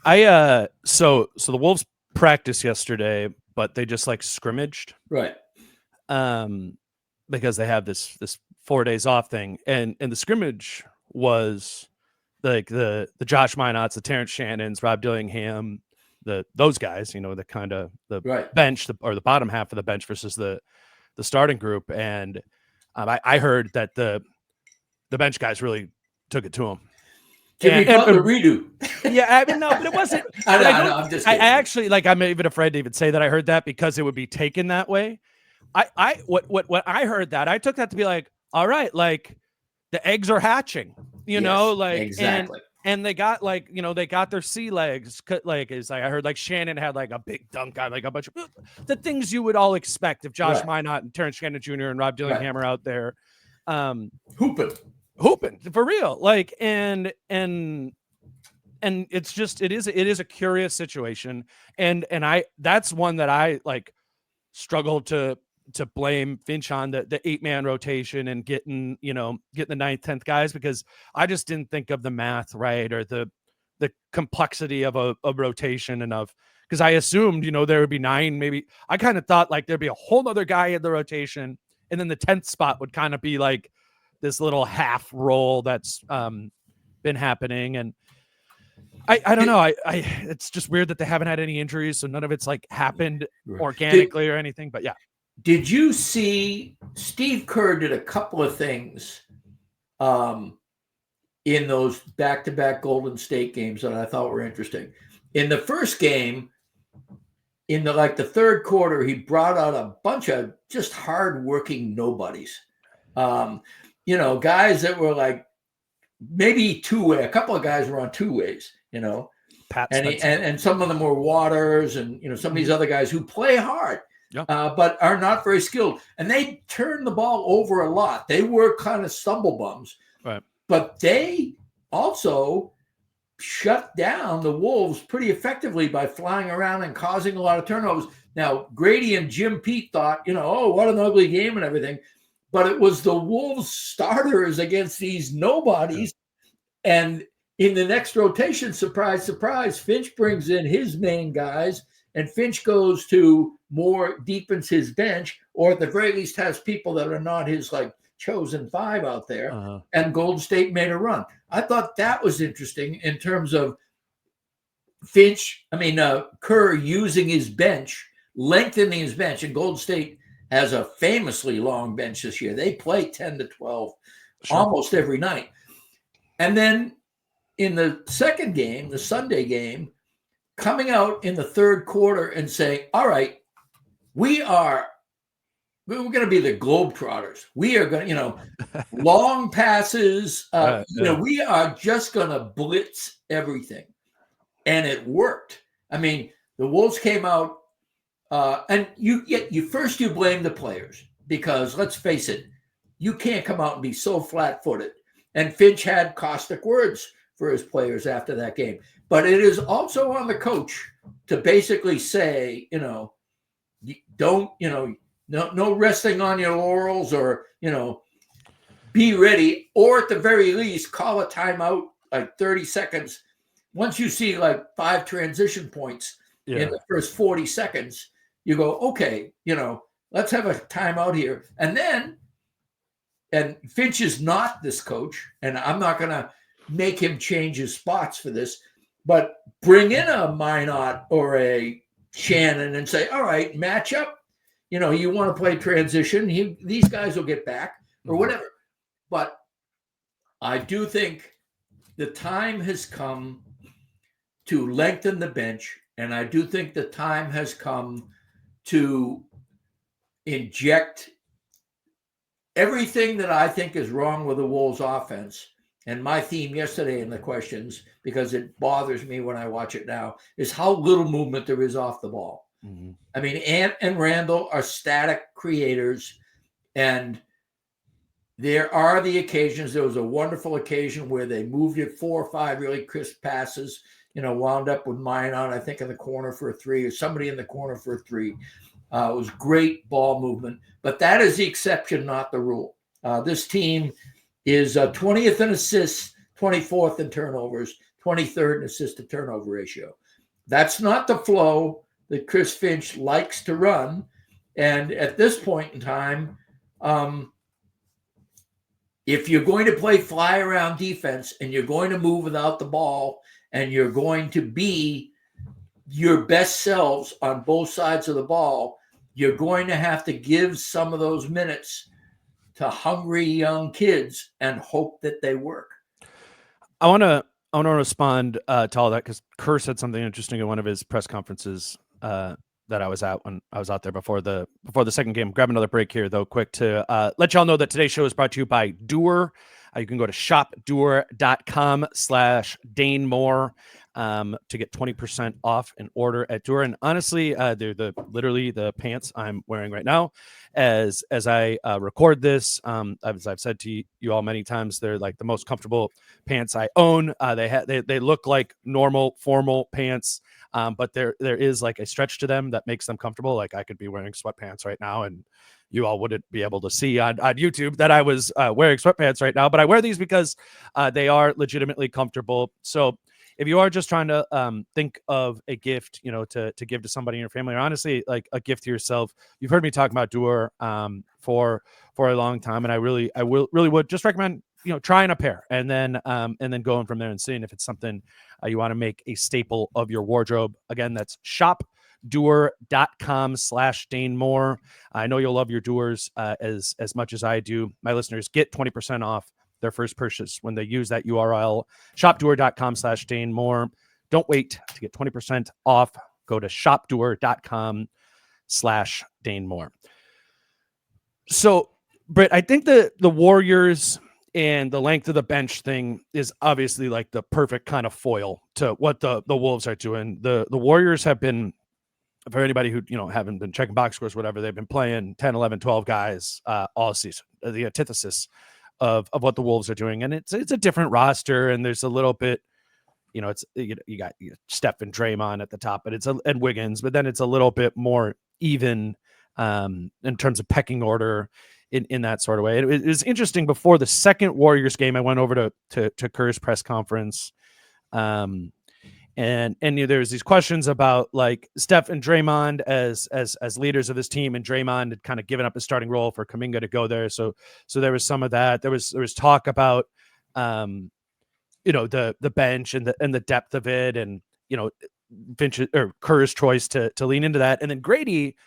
it. So the Wolves practiced yesterday, but they just scrimmaged. Right. Because they have this 4 days off thing. And the scrimmage was the Josh Minots, the Terrence Shannons, Rob Dillingham, those guys, the kind of the bench or the bottom half of the bench versus the starting group. And I heard that the bench guys really took it to him. Jimmy Butler redo. Yeah, no, but it wasn't. I know, I'm just kidding. I actually I'm even afraid to even say that I heard that because it would be taken that way. What I heard that I took that to be all right, the eggs are hatching, exactly. And they got they got their sea legs. I heard Shannon had a big dunk on a bunch of the things you would all expect if Josh Minot and Terrence Shannon Jr. and Rob Dillingham are out there, hooping for real. And it's just it is a curious situation, and that's one that I struggle to blame Finch on the 8-man rotation and getting the 9th, 10th guys, because I just didn't think of the math right, or the complexity of a rotation and of because I assumed, there would be 9, maybe. I kind of thought like there'd be a whole other guy in the rotation, and then the 10th spot would kind of be like this little half role that's been happening. And I don't know. It's just weird that they haven't had any injuries, so none of it's like happened organically or anything. But yeah. Did you see Steve Kerr did a couple of things in those back-to-back Golden State games that I thought were interesting? In the first game, in the third quarter, he brought out a bunch of just hard-working nobodies. Guys that were like maybe two-way. A couple of guys were on two-ways, and some of them were Waters and, some of these other guys who play hard, but are not very skilled. And they turn the ball over a lot. They were kind of stumble bums. Right. But they also shut down the Wolves pretty effectively by flying around and causing a lot of turnovers. Now, Grady and Jim Pete thought, oh, what an ugly game and everything. But it was the Wolves starters against these nobodies. Yeah. And in the next rotation, surprise, surprise, Finch brings in his main guys, and Finch goes to more deepens his bench, or at the very least has people that are not his chosen 5 out there. And Golden State made a run. I thought that was interesting in terms of Kerr using his bench, lengthening his bench, and Golden State has a famously long bench this year. They play 10 to 12 almost every night. And then in the second game, the Sunday game, coming out in the third quarter and saying, all right, we're going to be the Globetrotters. We are going to, long passes. We are just going to blitz everything. And it worked. The Wolves came out, and you blame the players, because let's face it, you can't come out and be so flat-footed. And Finch had caustic words for his players after that game. But it is also on the coach to basically say, don't, no resting on your laurels, or, be ready, or at the very least call a timeout 30 seconds. Once you see 5 transition points in the first 40 seconds, you go, okay, let's have a timeout here. And Finch is not this coach, and I'm not going to make him change his spots for this, but bring in a Minot or a Shannon and say, all right, match up. You want to play transition. These guys will get back or whatever. But I do think the time has come to lengthen the bench, and I do think the time has come to inject everything that I think is wrong with the Wolves offense. And my theme yesterday in the questions, because it bothers me when I watch it now, is how little movement there is off the ball. Mm-hmm. Ant and Randle are static creators, and there are the occasions. There was a wonderful occasion where they moved it 4 or 5 really crisp passes, wound up with Minot, I think, in the corner for a 3, or somebody in the corner for a 3. It was great ball movement, but that is the exception, not the rule. This team is 20th in assists, 24th in turnovers, 23rd in assist to turnover ratio. That's not the flow that Chris Finch likes to run. And at this point in time, if you're going to play fly around defense, and you're going to move without the ball, and you're going to be your best selves on both sides of the ball, you're going to have to give some of those minutes to hungry young kids and hope that they work. I want to respond to all that, because Kerr said something interesting in one of his press conferences that I was at when I was out there before the second game. Grab another break here, though, quick, to let y'all know that today's show is brought to you by Doer. You can go to shopdoer.com/DaneMoore to get 20% off an order at Doer. And honestly, they're literally the pants I'm wearing right now as I record this. As I've said to you all many times, they're like the most comfortable pants I own. They look like normal formal pants, but there is like a stretch to them that makes them comfortable. Like I could be wearing sweatpants right now, and you all wouldn't be able to see on YouTube that I was wearing sweatpants right now, but I wear these because they are legitimately comfortable. So if you are just trying to think of a gift, to give to somebody in your family, or honestly like a gift to yourself, you've heard me talk about Duer for a long time, and I really would just recommend trying a pair and then going from there and seeing if it's something you want to make a staple of your wardrobe. Again, that's shopduer.com/DaneMoore. I know you'll love your Duers as much as I do. My listeners get 20% off their first purchase when they use that URL, shopduer.com/DaneMoore. Don't wait to get 20% off. Go to shopduer.com/DaneMoore. So, Britt, I think the Warriors and the length of the bench thing is obviously like the perfect kind of foil to what the Wolves are doing. The Warriors have been, for anybody who haven't been checking box scores, whatever, they've been playing 10, 11, 12 guys all season. The antithesis of what the Wolves are doing, and it's a different roster, and there's a little bit, it's you got Steph and Draymond at the top, but and Wiggins, but then it's a little bit more even in terms of pecking order in that sort of way. It was interesting. Before the second Warriors game, I went over to Kerr's press conference, and there's these questions about like Steph and Draymond as leaders of this team, and Draymond had kind of given up his starting role for Kuminga to go there. So there was some of that. There was talk about the bench and the depth of it, and Finch or Kerr's choice to lean into that, and then Grady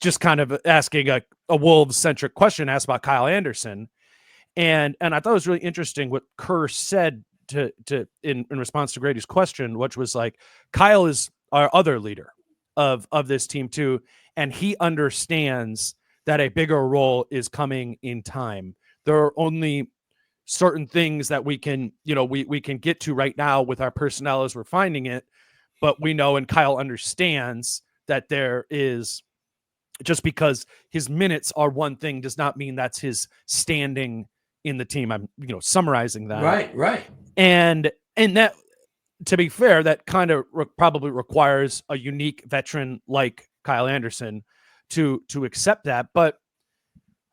just kind of asking a Wolves centric question, asked about Kyle Anderson, and I thought it was really interesting what Kerr said in response to Grady's question, which was like, Kyle is our other leader of this team too, and he understands that a bigger role is coming in time. There are only certain things that we can we can get to right now with our personnel as we're finding it, but we know, and Kyle understands that there is, just because his minutes are one thing does not mean that's his standing in the team. I'm summarizing that. Right. And that, to be fair, that kind of probably requires a unique veteran like Kyle Anderson to accept that. But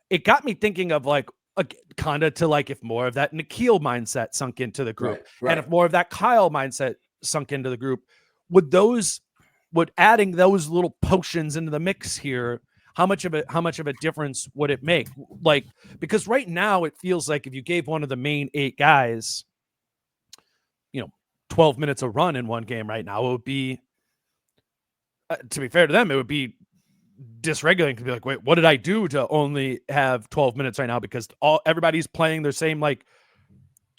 it got me thinking of like kind of to like if more of that Nikhil mindset sunk into the group, right. and if more of that Kyle mindset sunk into the group, would adding those little potions into the mix here, how much of a difference would it make? Like, because right now it feels like if you gave one of the main 8 guys 12 minutes a run in one game right now, it would be, to be fair to them, it would be dysregulating to be like, wait, what did I do to only have 12 minutes right now? Because everybody's playing their same like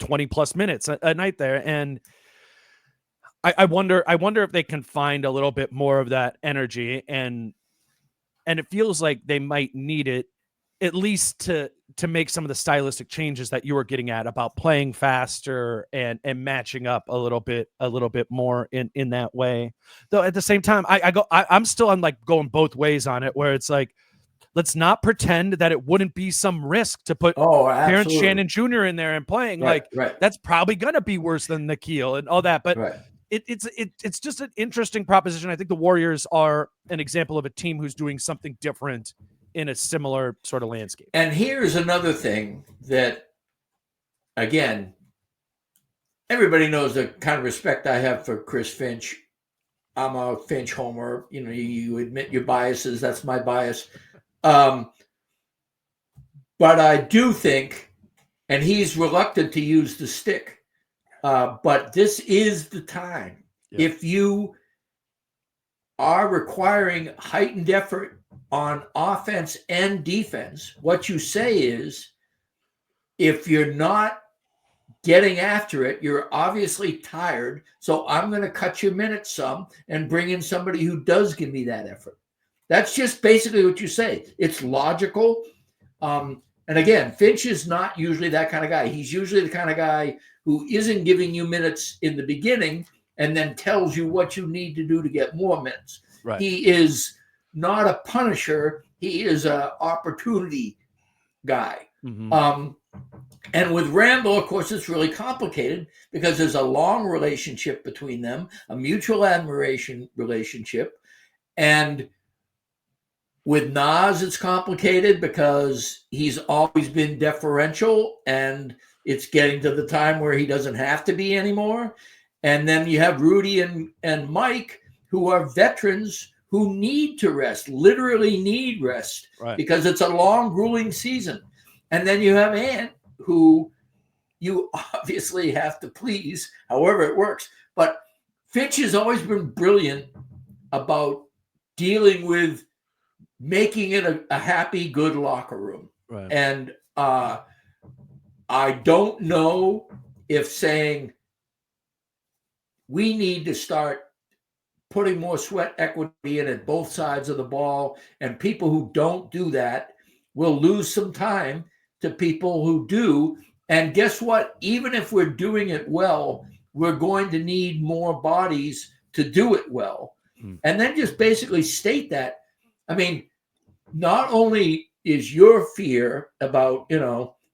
20 plus minutes a night there. And I wonder if they can find a little bit more of that energy, and it feels like they might need it, at least to make some of the stylistic changes that you were getting at about playing faster and matching up a little bit more in that way. Though at the same time, I'm still on like going both ways on it, where it's like, let's not pretend that it wouldn't be some risk to put Terrence Shannon Jr. in there and playing. Right. That's probably gonna be worse than Nikhil and all that, but. Right. It's just an interesting proposition. I think the Warriors are an example of a team who's doing something different in a similar sort of landscape. And here's another thing that, again, everybody knows the kind of respect I have for Chris Finch. I'm a Finch homer. You admit your biases. That's my bias. But I do think, and he's reluctant to use the stick, but this is the time. Yeah. If you are requiring heightened effort on offense and defense, what you say is, if you're not getting after it, you're obviously tired. So I'm going to cut your minutes some and bring in somebody who does give me that effort. That's just basically what you say. It's logical. And again, Finch is not usually that kind of guy. He's usually the kind of guy who isn't giving you minutes in the beginning and then tells you what you need to do to get more minutes. Right. He is not a punisher. He is an opportunity guy. Mm-hmm. And with Randle, of course, it's really complicated because there's a long relationship between them, a mutual admiration relationship. And with Nas, it's complicated because he's always been deferential, and it's getting to the time where he doesn't have to be anymore. And then you have Rudy and Mike, who are veterans who need to rest, literally need rest, because it's a long, grueling season. And then you have Ant, who you obviously have to please, however it works. But Finch has always been brilliant about dealing with making it a happy, good locker room. Right. And I don't know if saying we need to start putting more sweat equity in at both sides of the ball, and people who don't do that will lose some time to people who do. And guess what? Even if we're doing it well, we're going to need more bodies to do it well. And then just basically state that. I mean, not only is your fear about,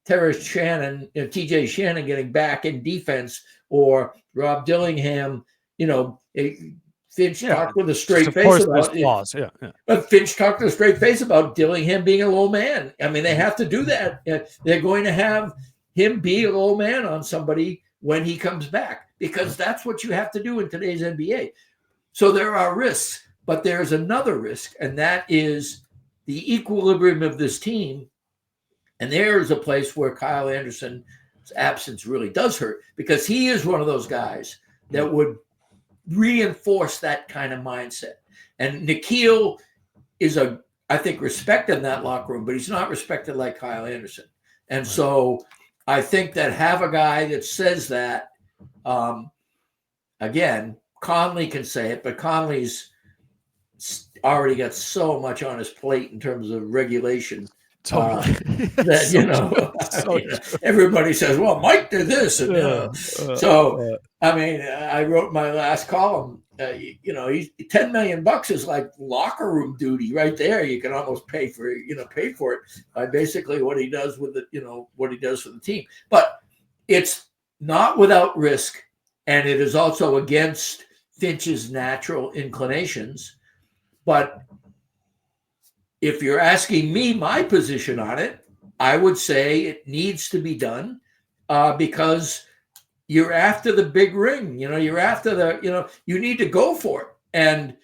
Terrence Shannon, TJ Shannon getting back in defense, or Rob Dillingham, Finch talked with a straight face about it. But Finch talked with a straight face about Dillingham being a low man. I mean, they have to do that. They're going to have him be a low man on somebody when he comes back, because that's what you have to do in today's NBA. So there are risks, but there's another risk, and that is the equilibrium of this team. And there's a place where Kyle Anderson's absence really does hurt, because he is one of those guys that would reinforce that kind of mindset. And Nikhil is I think, respected in that locker room, but he's not respected like Kyle Anderson. And so I think that have a guy that says that, again, Conley can say it, but Conley's already got so much on his plate in terms of regulation. That, everybody says, well, Mike did this. And, I mean, I wrote my last column, he's $10 million is like locker room duty right there. You can almost pay for it by basically what he does with what he does for the team. But it's not without risk. And it is also against Finch's natural inclinations. But if you're asking me my position on it, I would say it needs to be done because you're after the big ring. You're after you need to go for it. And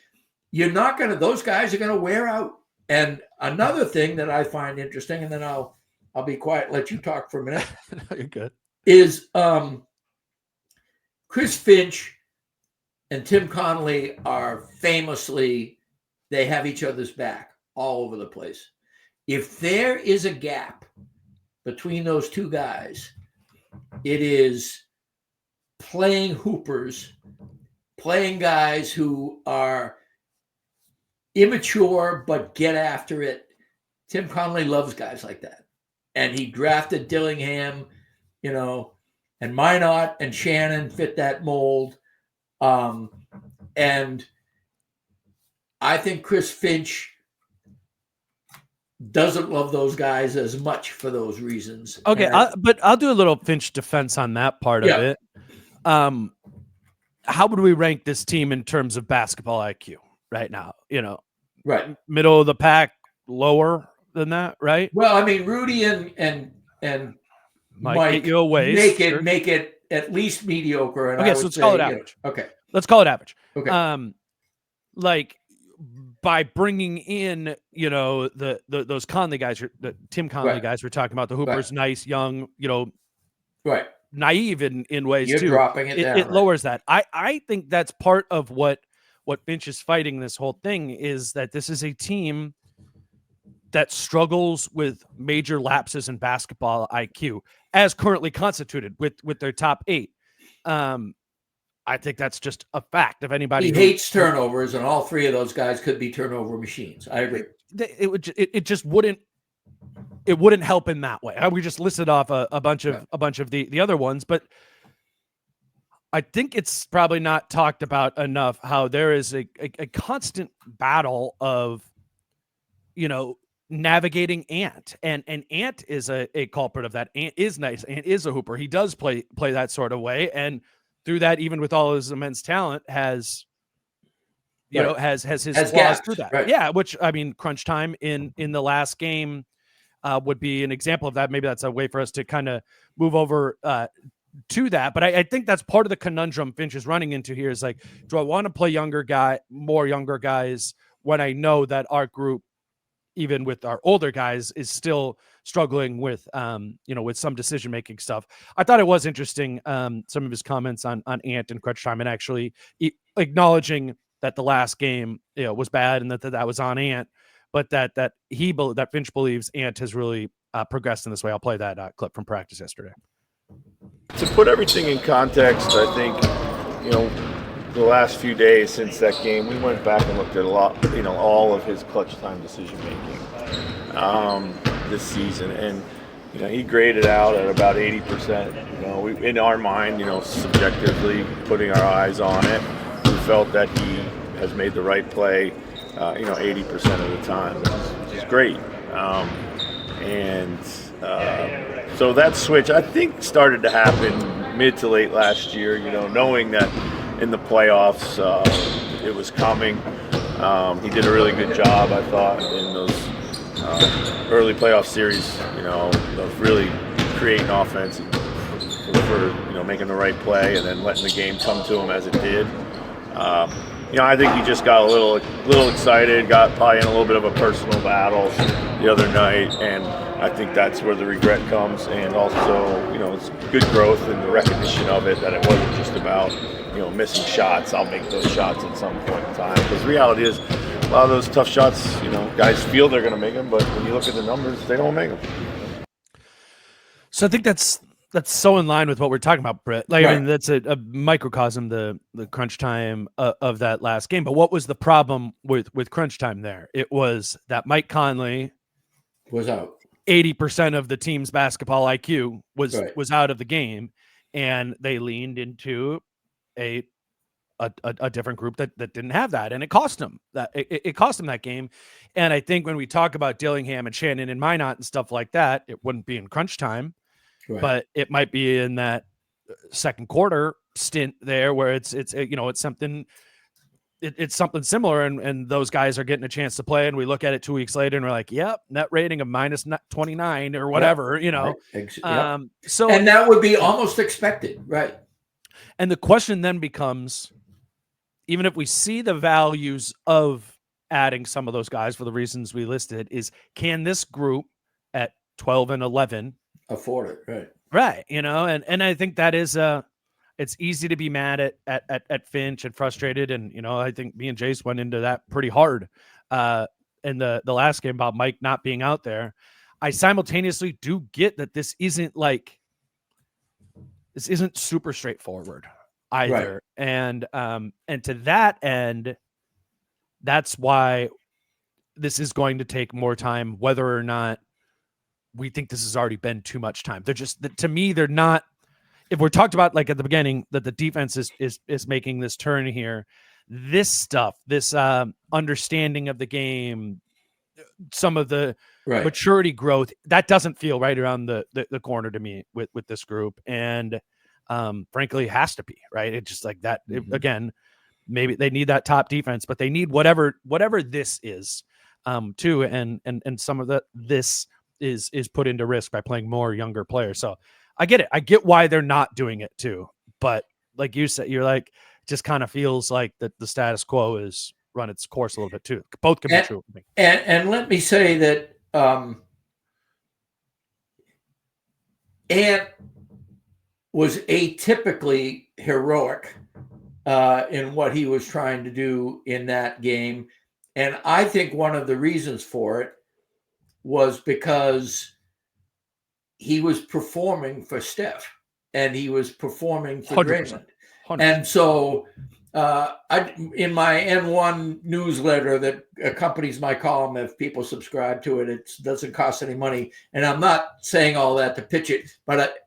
you're not going to, those guys are going to wear out. And another thing that I find interesting, and then I'll be quiet, let you talk for a minute. No, you're good. Is Chris Finch and Tim Connolly are famously, they have each other's back all over the place. If there is a gap between those two guys, it is playing hoopers, playing guys who are immature but get after it. Tim Connolly loves guys like that. And he drafted Dillingham, and Minot and Shannon fit that mold. And I think Chris Finch doesn't love those guys as much for those reasons. Okay, but I'll do a little Finch defense on that part of it. How would we rank this team in terms of basketball IQ right now? Right, middle of the pack, lower than that, right? Well, I mean, Rudy and Mike get you a ways. Make it at least mediocre. And okay, so let's call it average. Okay, let's call it average. Okay, by bringing in, those Conley guys, the Tim Conley guys we're talking about, the hoopers, nice, young, naive in ways You're too. Dropping it down. It lowers that. I think that's part of what Finch is fighting this whole thing, is that this is a team that struggles with major lapses in basketball IQ as currently constituted with their top 8. I think that's just a fact. If anybody hates turnovers, and all three of those guys could be turnover machines. I agree. It just wouldn't help in that way. We just listed off a bunch of the other ones, but I think it's probably not talked about enough how there is a constant battle of, navigating Ant, and Ant is a culprit of that. Ant is nice. Ant is a hooper. He does play that sort of way, and through that, even with all his immense talent, has has his flaws through that. Right. Yeah, which, I mean, crunch time in the last game would be an example of that. Maybe that's a way for us to kind of move over to that, but I think that's part of the conundrum Finch is running into here is like, do I want to play more younger guys when I know that our group, even with our older guys, is still struggling with, with some decision-making stuff. I thought it was interesting, some of his comments on Ant and crunch time, and actually acknowledging that the last game, was bad and that was on Ant, but that Finch believes Ant has really progressed in this way. I'll play that clip from practice yesterday. To put everything in context, I think, the last few days since that game, we went back and looked at all of his clutch time decision making this season, and he graded out at about 80%. We, in our mind, subjectively putting our eyes on it, we felt that he has made the right play, 80% of the time, which is great. So that switch, I think, started to happen mid to late last year, knowing that in the playoffs it was coming. He did a really good job, I thought, in those early playoff series, of really creating offense and for making the right play and then letting the game come to him as it did. I think he just got a little excited, got probably in a little bit of a personal battle the other night, and I think that's where the regret comes. And also, it's good growth and the recognition of it, that it wasn't just about, missing shots. I'll make those shots at some point in time. Because the reality is, a lot of those tough shots, guys feel they're going to make them, but when you look at the numbers, they don't make them. So I think that's so in line with what we're talking about, Britt. Like, right. I mean, that's a microcosm, the crunch time of that last game. But what was the problem with crunch time there? It was that Mike Conley was out. 80% of the team's basketball IQ was out of the game, and they leaned into a different group that didn't have that, and it cost them that. It cost them that game. And I think when we talk about Dillingham and Shannon and Minot and stuff like that, it wouldn't be in crunch time. Right. But it might be in that second quarter stint there where it's something similar, and those guys are getting a chance to play, and we look at it 2 weeks later and we're like, yep, net rating of minus 29 or whatever, Right. Yep. So, and that would be almost expected, right? And the question then becomes, even if we see the values of adding some of those guys for the reasons we listed, is can this group at 12 and 11 afford it, right? And I think that is it's easy to be mad at Finch and frustrated, and I think me and Jace went into that pretty hard in the last game about Mike not being out there. I simultaneously do get that this isn't super straightforward either, right. And to that end, that's why this is going to take more time, whether or not we think this has already been too much time. They're just, to me, they're not. If we're talked about like at the beginning that the defense is making this turn here, this stuff, this understanding of the game, some of the maturity growth, that doesn't feel right around the corner to me with this group, and frankly, has to be right. It's just like that. Again, maybe they need that top defense, but they need whatever this is too, and some of this is put into risk by playing more younger players. So I get it. I get why they're not doing it too. But like you said, you're like, just kind of feels like that the status quo is run its course a little bit too. Both can be true. And let me say that Ant was atypically heroic in what he was trying to do in that game. And I think one of the reasons for it was because he was performing for Steph and he was performing for 100%. Draymond. And so in my N1 newsletter that accompanies my column, if people subscribe to it, it doesn't cost any money. And I'm not saying all that to pitch it, but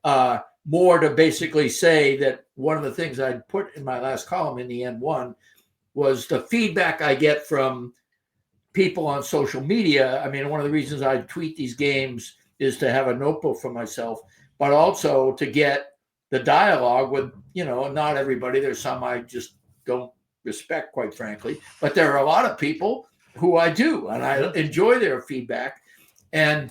more to basically say that one of the things I put in my last column in the N1 was the feedback I get from people on social media. I mean, one of the reasons I tweet these games is to have a notebook for myself, but also to get the dialogue with, not everybody. There's some I just don't respect, quite frankly, but there are a lot of people who I do, and I enjoy their feedback. And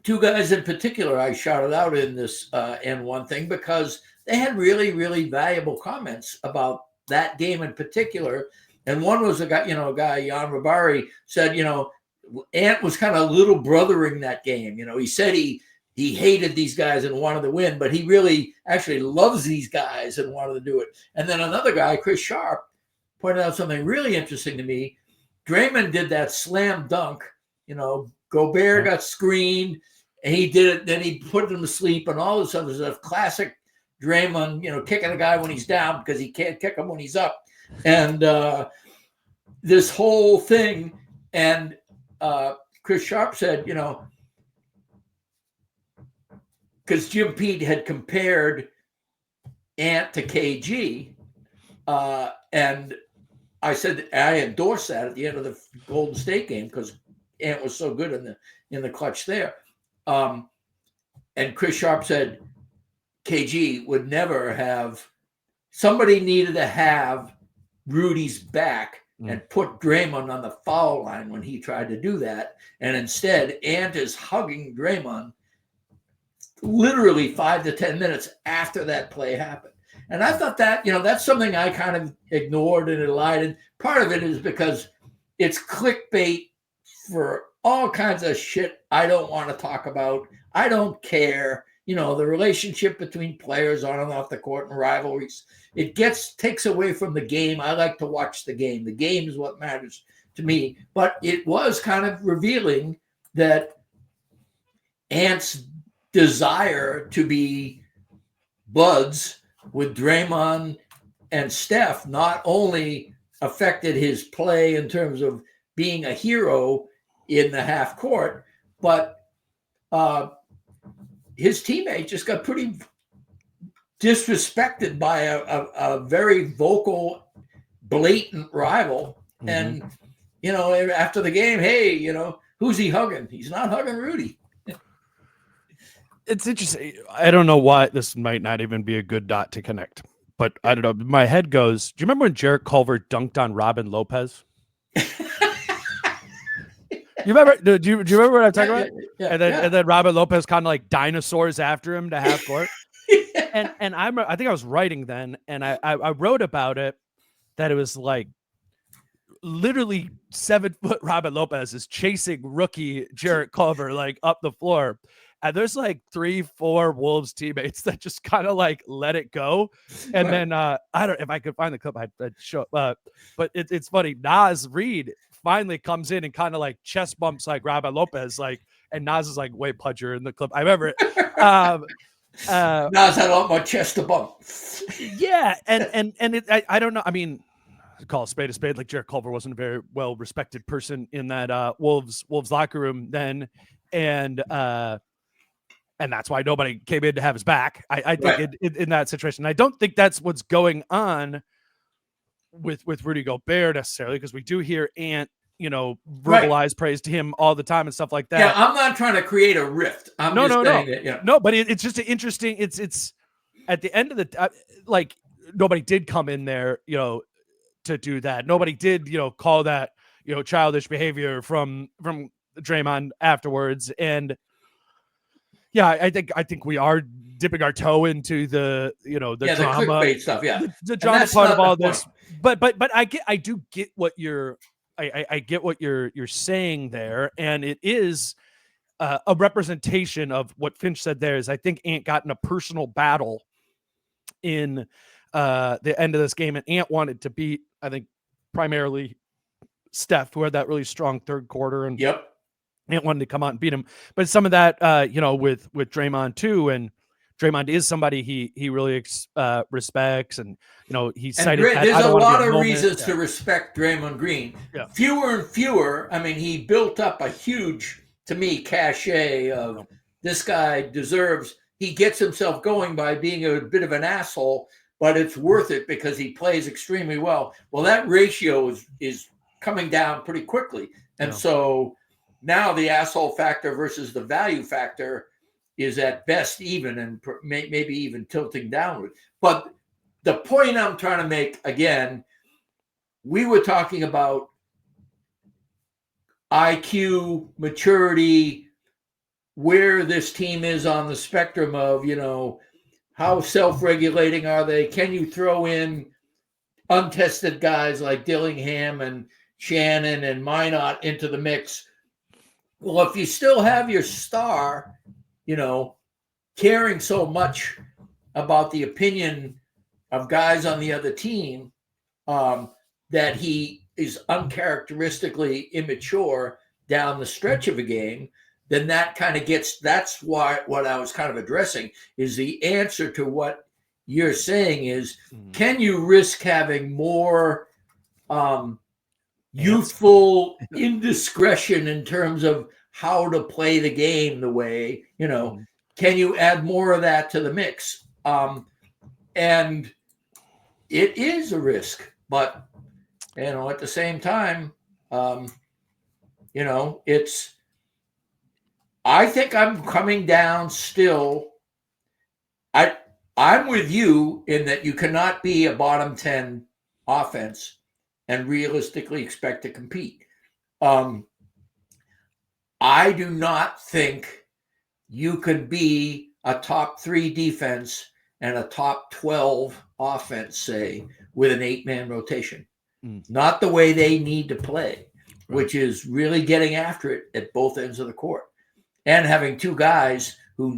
two guys in particular I shouted out in this N1 thing because they had really, really valuable comments about that game in particular. And one was a guy, Jan Rabari said, Ant was kind of little brothering that game. He said he hated these guys and wanted to win, but he really actually loves these guys and wanted to do it. And then another guy, Chris Sharp, pointed out something really interesting to me. Draymond did that slam dunk, Gobert got screened and he did it. Then he put him to sleep and all this other stuff. Classic Draymond, kicking a guy when he's down because he can't kick him when he's up. And this whole thing. And Chris Sharp said, because Jim Pete had compared Ant to KG. And I said I endorsed that at the end of the Golden State game because Ant was so good in the clutch there. And Chris Sharp said KG would never have. Somebody needed to have Rudy's back and put Draymond on the foul line when he tried to do that. And instead, Ant is hugging Draymond literally 5 to 10 minutes after that play happened. And I thought that, that's something I kind of ignored and lied. And part of it is because it's clickbait for all kinds of shit I don't want to talk about. I don't care. The relationship between players on and off the court and rivalries. It takes away from the game. I like to watch the game. The game is what matters to me. But it was kind of revealing that Ant's desire to be buds with Draymond and Steph not only affected his play in terms of being a hero in the half court, but his teammate just got pretty disrespected by a very vocal, blatant rival. And, after the game, hey, who's he hugging? He's not hugging Rudy. It's interesting. I don't know why this might not even be a good dot to connect, but I don't know. My head goes, do you remember when Jarrett Culver dunked on Robin Lopez? You remember? Do you remember what I'm talking about? Yeah, and then Robin Lopez kind of like dinosaurs after him to half court. And I think I was writing then, and I wrote about it that it was like literally 7-foot Robin Lopez is chasing rookie Jarrett Culver like up the floor. And there's like 3-4 Wolves teammates that just kind of like let it go. And then I don't, if I could find the clip, I'd show but it's funny. Naz Reid finally comes in and kind of like chest bumps like Robin Lopez, like, and Naz is like way pudger in the clip. I remember it. Naz had a lot more chest to bump. Yeah. And I don't know. I mean, call a spade. Like Jarrett Culver wasn't a very well respected person in that Wolves locker room then. And that's why nobody came in to have his back. I think in that situation. I don't think that's what's going on with Rudy Gobert necessarily, because we do hear Ant, verbalize praise to him all the time and stuff like that. Yeah, I'm not trying to create a rift. No, but it's just an interesting. It's at the end of the like nobody did come in there, to do that. Nobody did, call that, childish behavior from Draymond afterwards. And yeah, I think we are dipping our toe into the drama, the clickbait stuff. Yeah, the drama part of all this. But I get what you're saying there, and it is a representation of what Finch said. There is, I think Ant got in a personal battle in the end of this game, and Ant wanted to beat, I think, primarily Steph, who had that really strong third quarter, and Ant wanted to come out and beat him. But some of that, with Draymond too, and Draymond is somebody he really respects, and he cited. There's a lot of reasons to respect Draymond Green. Yeah. Fewer and fewer. I mean, he built up a huge, to me, cachet of this guy deserves. He gets himself going by being a bit of an asshole, but it's worth it because he plays extremely well. Well, that ratio is coming down pretty quickly, and so now the asshole factor versus the value factor is at best even, and maybe even tilting downward. But the point I'm trying to make, again, we were talking about IQ, maturity, where this team is on the spectrum of, how self-regulating are they? Can you throw in untested guys like Dillingham and Shannon and Minot into the mix? Well, if you still have your star, caring so much about the opinion of guys on the other team, that he is uncharacteristically immature down the stretch of a game, then that kind of that's why what I was kind of addressing is the answer to what you're saying is, can you risk having more youthful indiscretion in terms of how to play the game the way, can you add more of that to the mix? And it is a risk, but, at the same time, I think I'm coming down still. I'm with you in that you cannot be a bottom 10 offense and realistically expect to compete. I do not think you could be a top 3 defense and a top 12 offense, say, with an 8-man rotation. Not the way they need to play, which is really getting after it at both ends of the court. And having 2 guys who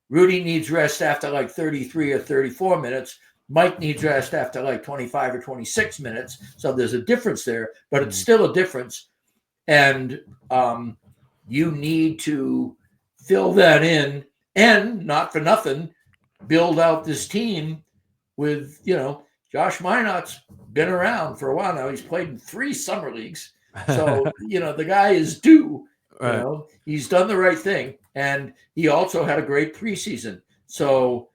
Rudy needs rest after like 33 or 34 minutes. Mike needs rest after like 25 or 26 minutes. So there's a difference there, but it's still a difference. And you need to fill that in, and not for nothing, build out this team with, Josh Minot's been around for a while now. He's played in 3 summer leagues. So, the guy is due. Right. He's done the right thing. And he also had a great preseason. So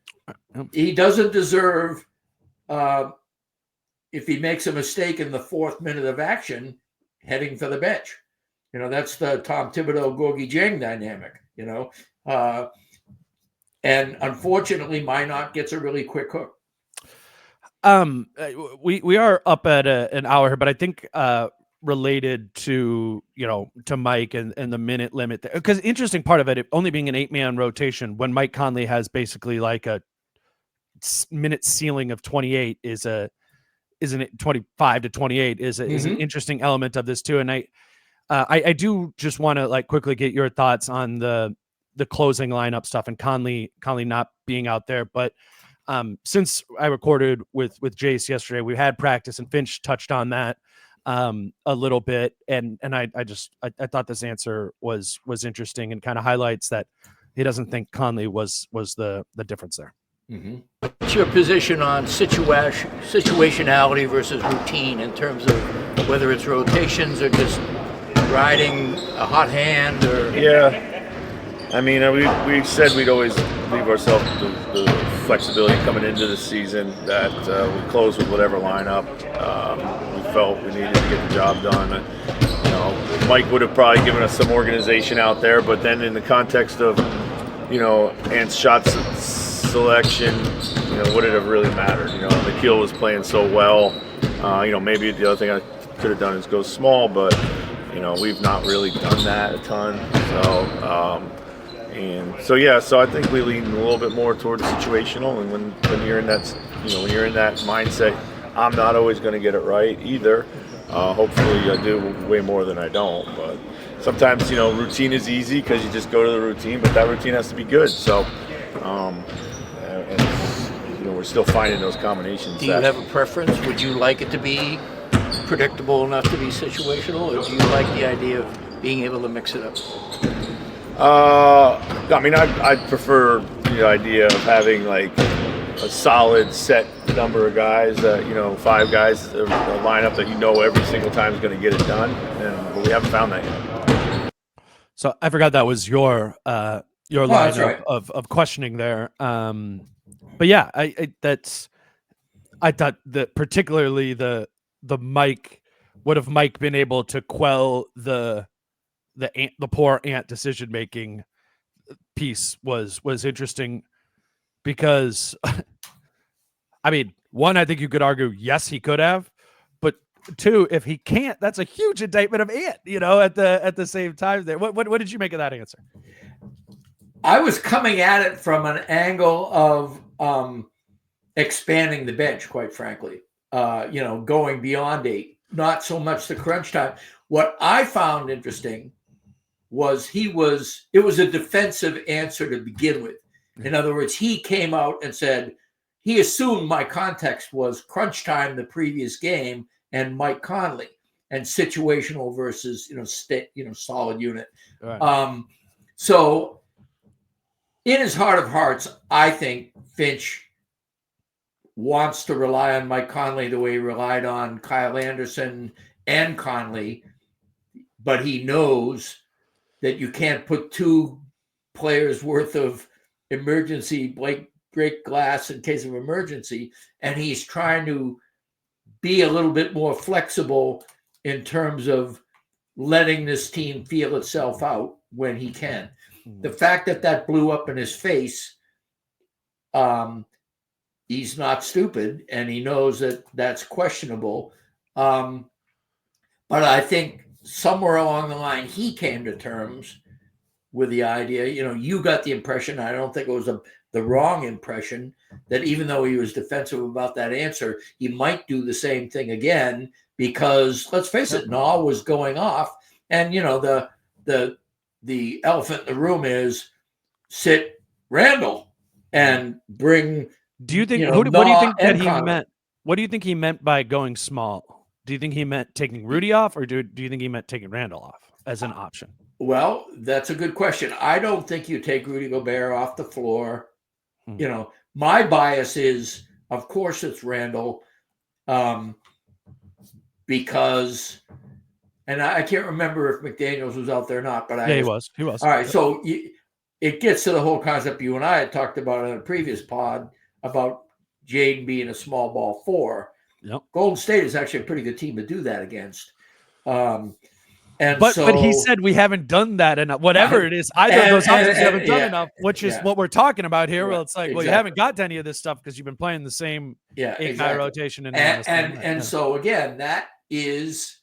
he doesn't deserve, if he makes a mistake in the 4th minute of action, heading for the bench. That's the Tom Thibodeau, Gorgie Jang dynamic, and unfortunately, Minot gets a really quick hook. We are up at an hour here, but I think related to to Mike and the minute limit there, because interesting part of it only being an 8-man rotation when Mike Conley has basically like a minute ceiling of 28 isn't it 25 to 28 is an interesting element of this too. And I do just want to quickly get your thoughts on the closing lineup stuff and Conley not being out there, but since I recorded with Jace yesterday, we had practice and Finch touched on that a little bit. And I thought this answer was interesting and kind of highlights that he doesn't think Conley was the difference there. Mm-hmm. What's your position on situationality versus routine in terms of whether it's rotations or just riding a hot hand or? Yeah. I mean, we said we'd always leave ourselves the flexibility coming into the season that we close with whatever lineup we felt we needed to get the job done. Mike would have probably given us some organization out there, but then in the context of, Ant's shot selection, would it have really mattered? Nikhil was playing so well. Maybe the other thing I could have done is go small, but we've not really done that a ton. So I think we lean a little bit more towards situational. And when you're in that, when you're in that mindset, I'm not always going to get it right either. Hopefully, I do way more than I don't. But sometimes, routine is easy because you just go to the routine, but that routine has to be good. So, we're still finding those combinations. Do you have a preference? Would you like it to be predictable enough to be situational, or do you like the idea of being able to mix it up? I'd prefer the idea of having like a solid set number of guys, 5 guys, a lineup that every single time is going to get it done, but we haven't found that yet. So I forgot that was your line of questioning there. But yeah, I thought that particularly the Mike would have Mike been able to quell the poor Ant decision making piece was interesting because one, I think you could argue yes he could have, but 2, if he can't, that's a huge indictment of Ant, at the same time there. What did you make of that answer? I was coming at it from an angle of expanding the bench, quite frankly. Going beyond 8, not so much the crunch time. What I found interesting was it was a defensive answer to begin with. In other words, he came out and said, he assumed my context was crunch time the previous game and Mike Conley and situational versus, solid unit. Right. So in his heart of hearts, I think Finch wants to rely on Mike Conley the way he relied on Kyle Anderson and Conley, but he knows that you can't put 2 players worth of emergency break glass in case of emergency, and he's trying to be a little bit more flexible in terms of letting this team feel itself out when he can. The fact that blew up in his face, he's not stupid, and he knows that that's questionable. But I think somewhere along the line, he came to terms with the idea, you got the impression, I don't think it was the wrong impression, that even though he was defensive about that answer, he might do the same thing again, because let's face it, Naw was going off, and the elephant in the room is sit Randle and bring. Do you think? What do you think that he meant? What do you think he meant by going small? Do you think he meant taking Rudy off, or do you think he meant taking Randle off as an option? Well, that's a good question. I don't think you take Rudy Gobert off the floor. My bias is, of course, it's Randle, because, and I can't remember if McDaniels was out there or not, but he was. He was. All right, so it gets to the whole concept you and I had talked about in a previous pod about Jaden being a small ball 4. Yep. Golden State is actually a pretty good team to do that against. But he said we haven't done that enough. Whatever it is, either of those options haven't done enough, which is what we're talking about here. Well, it's like, well, you haven't got to any of this stuff because you've been playing the same 8-guy rotation. So again, that is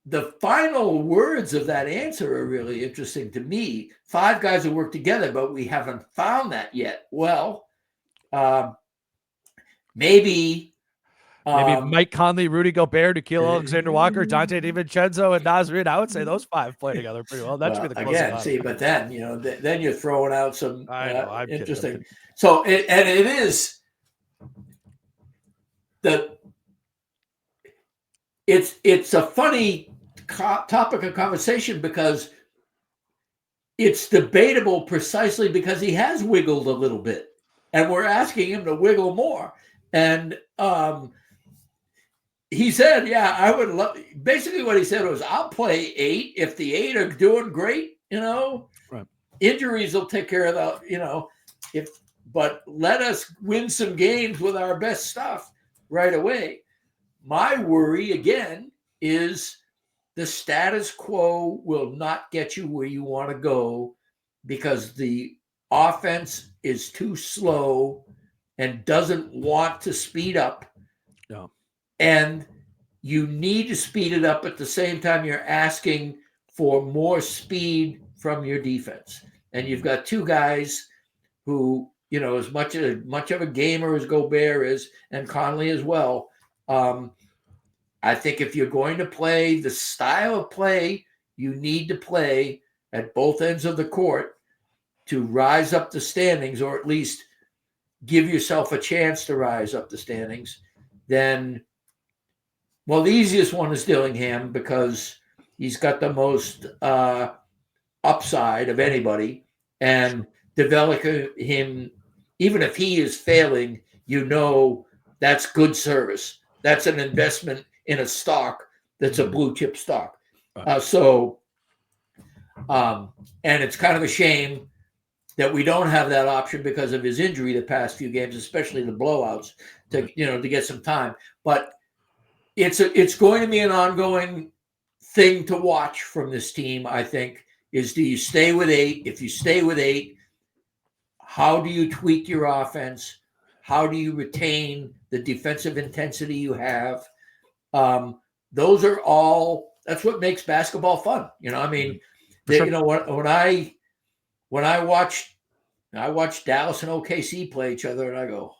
the final words of that answer are really interesting to me. 5 guys who work together, but we haven't found that yet. Well, maybe Mike Conley, Rudy Gobert, Nickeil Alexander-Walker, Dante DiVincenzo, and Naz Reid. I would say those 5 play together pretty well. That should be the closest. Again, but then then you're throwing out some interesting. Kidding. So it is it's a funny topic of conversation because it's debatable precisely because he has wiggled a little bit, and we're asking him to wiggle more. And he said, I would love, basically what he said was, I'll play 8 if the 8 are doing great, right. Injuries will take care of that, but let us win some games with our best stuff right away. My worry again is the status quo will not get you where you want to go because the offense is too slow and doesn't want to speed up. No. And you need to speed it up at the same time you're asking for more speed from your defense. And you've got 2 guys who, as much of a gamer as Gobert is, and Conley as well. I think if you're going to play the style of play you need to play at both ends of the court to rise up the standings, or at least give yourself a chance to rise up the standings, then, well, the easiest one is Dillingham because he's got the most upside of anybody, and developing him, even if he is failing, that's good service. That's an investment in a stock that's a blue chip stock. And it's kind of a shame that we don't have that option because of his injury the past few games, especially the blowouts, to get some time. But it's going to be an ongoing thing to watch from this team, I think, is do you stay with 8? If you stay with 8, how do you tweak your offense? How do you retain the defensive intensity you have? Those are all, that's what makes basketball fun. When when I watch Dallas and OKC play each other, and I go,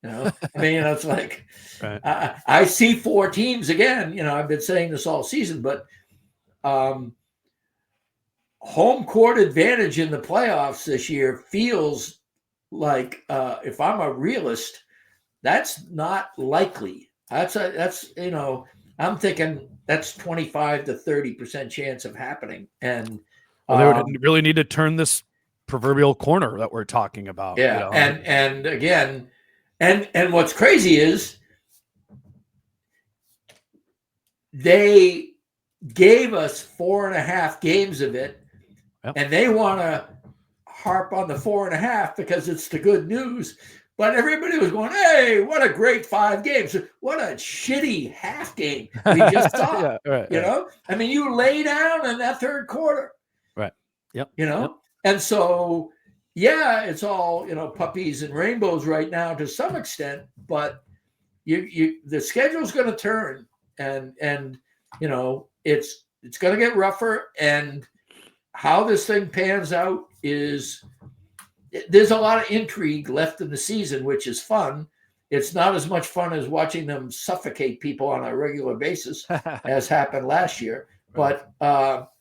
I mean, it's like right. I see 4 teams again. I've been saying this all season, but home court advantage in the playoffs this year feels like, if I'm a realist, that's not likely. I'm thinking that's 25 to 30% chance of happening. And they would really need to turn this proverbial corner that we're talking about. Yeah. And again, and what's crazy is they gave us 4.5 games of it. Yep. And they want to harp on the 4.5 because it's the good news. But everybody was going, hey, what a great 5 games. What a shitty half game we just saw. Right. I mean, you lay down in that third quarter. Right. Yep. Yep. And so, yeah, it's all, puppies and rainbows right now to some extent, but the schedule's going to turn and it's going to get rougher. And how this thing pans out there's a lot of intrigue left in the season, which is fun. It's not as much fun as watching them suffocate people on a regular basis as happened last year, but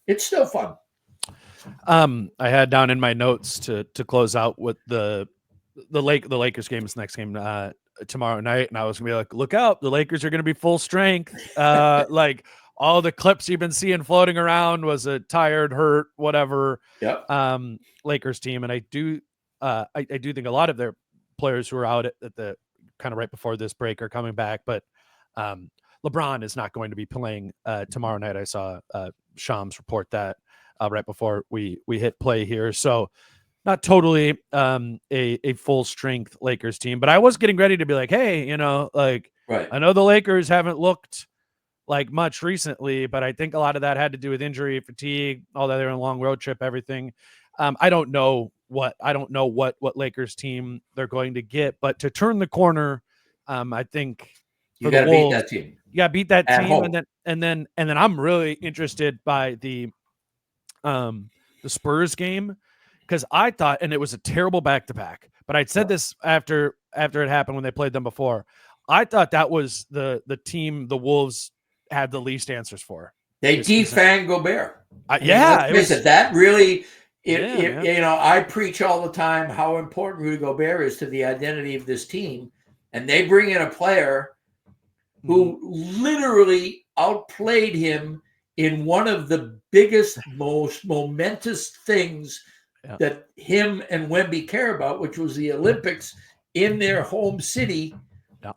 it's still fun. I had down in my notes to close out with the Lakers game is next game tomorrow night, and I was gonna be like, look out, the Lakers are gonna be full strength. Like all the clips you've been seeing floating around was a tired, hurt, whatever. Yep. Lakers team, and I do think a lot of their players who are out at the kind of right before this break are coming back, but LeBron is not going to be playing tomorrow night. I saw Shams report that right before we hit play here, so not totally a full strength Lakers team, but I was getting ready to be like, hey, right. I know the Lakers haven't looked like much recently, but I think a lot of that had to do with injury, fatigue, all that. They're on a long road trip, everything. I don't know what Lakers team they're going to get, but to turn the corner, I think you got to beat that team. You got to beat that team, home. and then I'm really interested by the Spurs game, because I thought, and it was a terrible back-to-back, but I'd said this after it happened when they played them before. I thought that was the team the Wolves had the least answers for. They defanged Gobert. That really. I preach all the time how important Rudy Gobert is to the identity of this team, and they bring in a player who literally outplayed him in one of the biggest, most momentous things that him and Wemby care about, which was the Olympics in their home city. Yeah.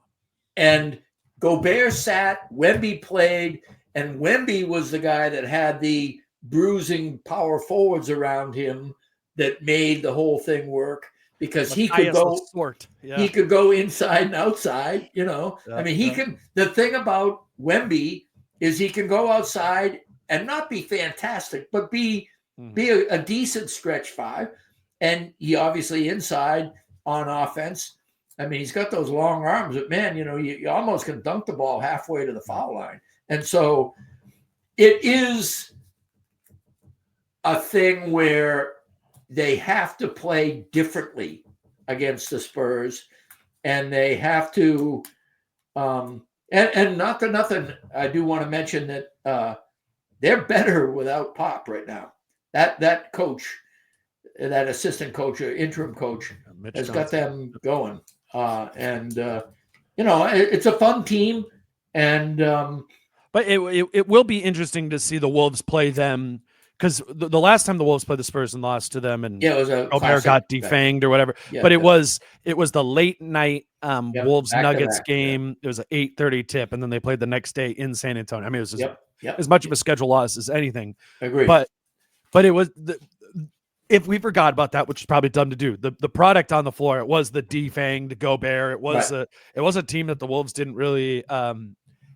And Gobert sat, Wemby played, and Wemby was the guy that had the bruising power forwards around him that made the whole thing work, because he could go he could go inside and outside, I mean, he can. The thing about Wemby is he can go outside and not be fantastic, but be a decent stretch 5, and he obviously inside on offense. I mean, he's got those long arms, but man, you almost can dunk the ball halfway to the foul line. And so it is a thing where they have to play differently against the Spurs, and they have to, and not for nothing, I do want to mention that they're better without Pop right now. That coach, that assistant coach, or interim coach, has got them going. It's a fun team, and but it will be interesting to see the Wolves play them, because the last time the Wolves played the Spurs and lost to them, and it was Gobert got defanged or whatever. Yeah, but it was the late night Wolves Nuggets game. It was an 8:30 tip, and then they played the next day in San Antonio. I mean, it was as much of a schedule loss as anything. Agreed. But it was if we forgot about that, which is probably dumb to do, the product on the floor, it was the defanged Gobert. It was a team that the Wolves didn't really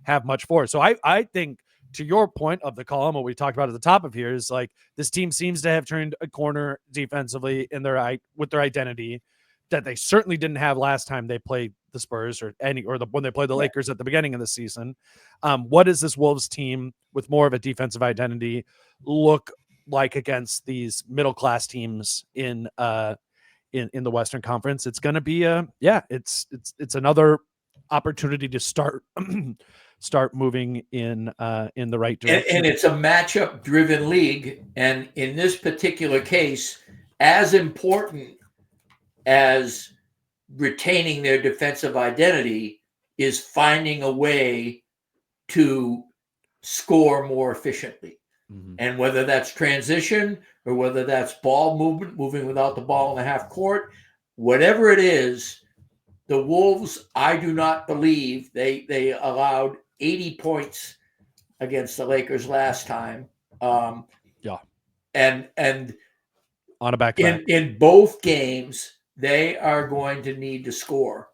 have much for. So I think, to your point of the column, what we talked about at the top of here is like, this team seems to have turned a corner defensively with their identity that they certainly didn't have last time they played the Spurs when they played the Lakers at the beginning of the season. What does this Wolves team with more of a defensive identity look like against these middle class teams in the Western Conference. It's going to be it's another opportunity to start moving in the right direction. And it's a matchup driven league, and in this particular case, as important as retaining their defensive identity is finding a way to score more efficiently. Mm-hmm. And whether that's transition or whether that's ball movement, moving without the ball in the half court, whatever it is, the Wolves, I do not believe they allowed 80 points against the Lakers last time. And on a back in both games, they are going to need to score.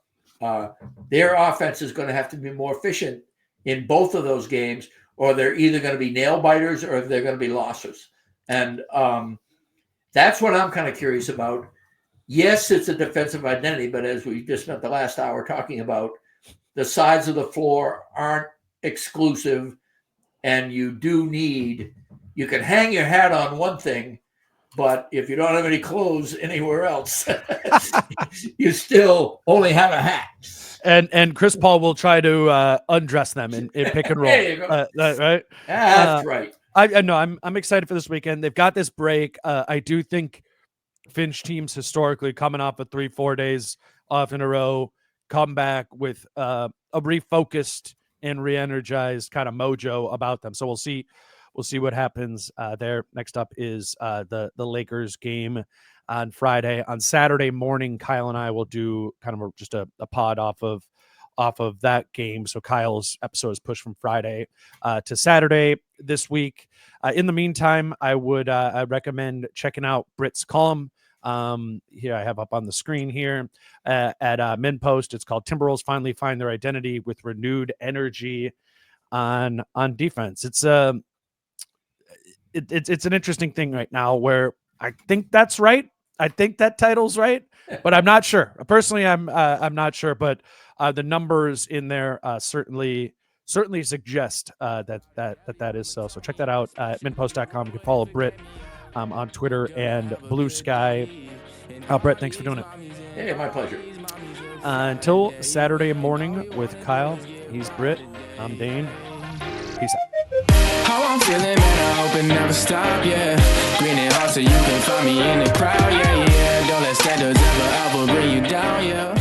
Their offense is going to have to be more efficient in both of those games, or they're either going to be nail biters or they're going to be losers. And that's what I'm kind of curious about. Yes, it's a defensive identity, but as we just spent the last hour talking about, the sides of the floor aren't exclusive, and you can hang your hat on one thing, but if you don't have any clothes anywhere else, you still only have a hat. And Chris Paul will try to undress them in pick and roll. There you go. Right? That's right. I know. I'm excited for this weekend. They've got this break. I do think Finch teams historically coming off of 3-4 days off in a row come back with a refocused and re-energized kind of mojo about them. So we'll see what happens there. Next up is the Lakers game on Friday. On Saturday morning, Kyle and I will do kind of just a pod off of that game. So Kyle's episode is pushed from Friday to Saturday this week. In the meantime, I would recommend checking out Britt's column. Here I have up on the screen here at MinPost. It's called Timberwolves Finally Find Their Identity with Renewed Energy on defense. It's an interesting thing right now where I think that's right. I think that title's right, but I'm not sure. Personally, I'm not sure, but the numbers in there certainly suggest that is so. So check that out at minpost.com. You can follow Britt on Twitter and Blue Sky. Britt, thanks for doing it. Hey, my pleasure. Until Saturday morning with Kyle, he's Britt. I'm Dane. Peace out. How I'm feeling, man, I hope it never stop, yeah. Green and hot so you can find me in the crowd, yeah. Don't let standards ever bring you down, yeah.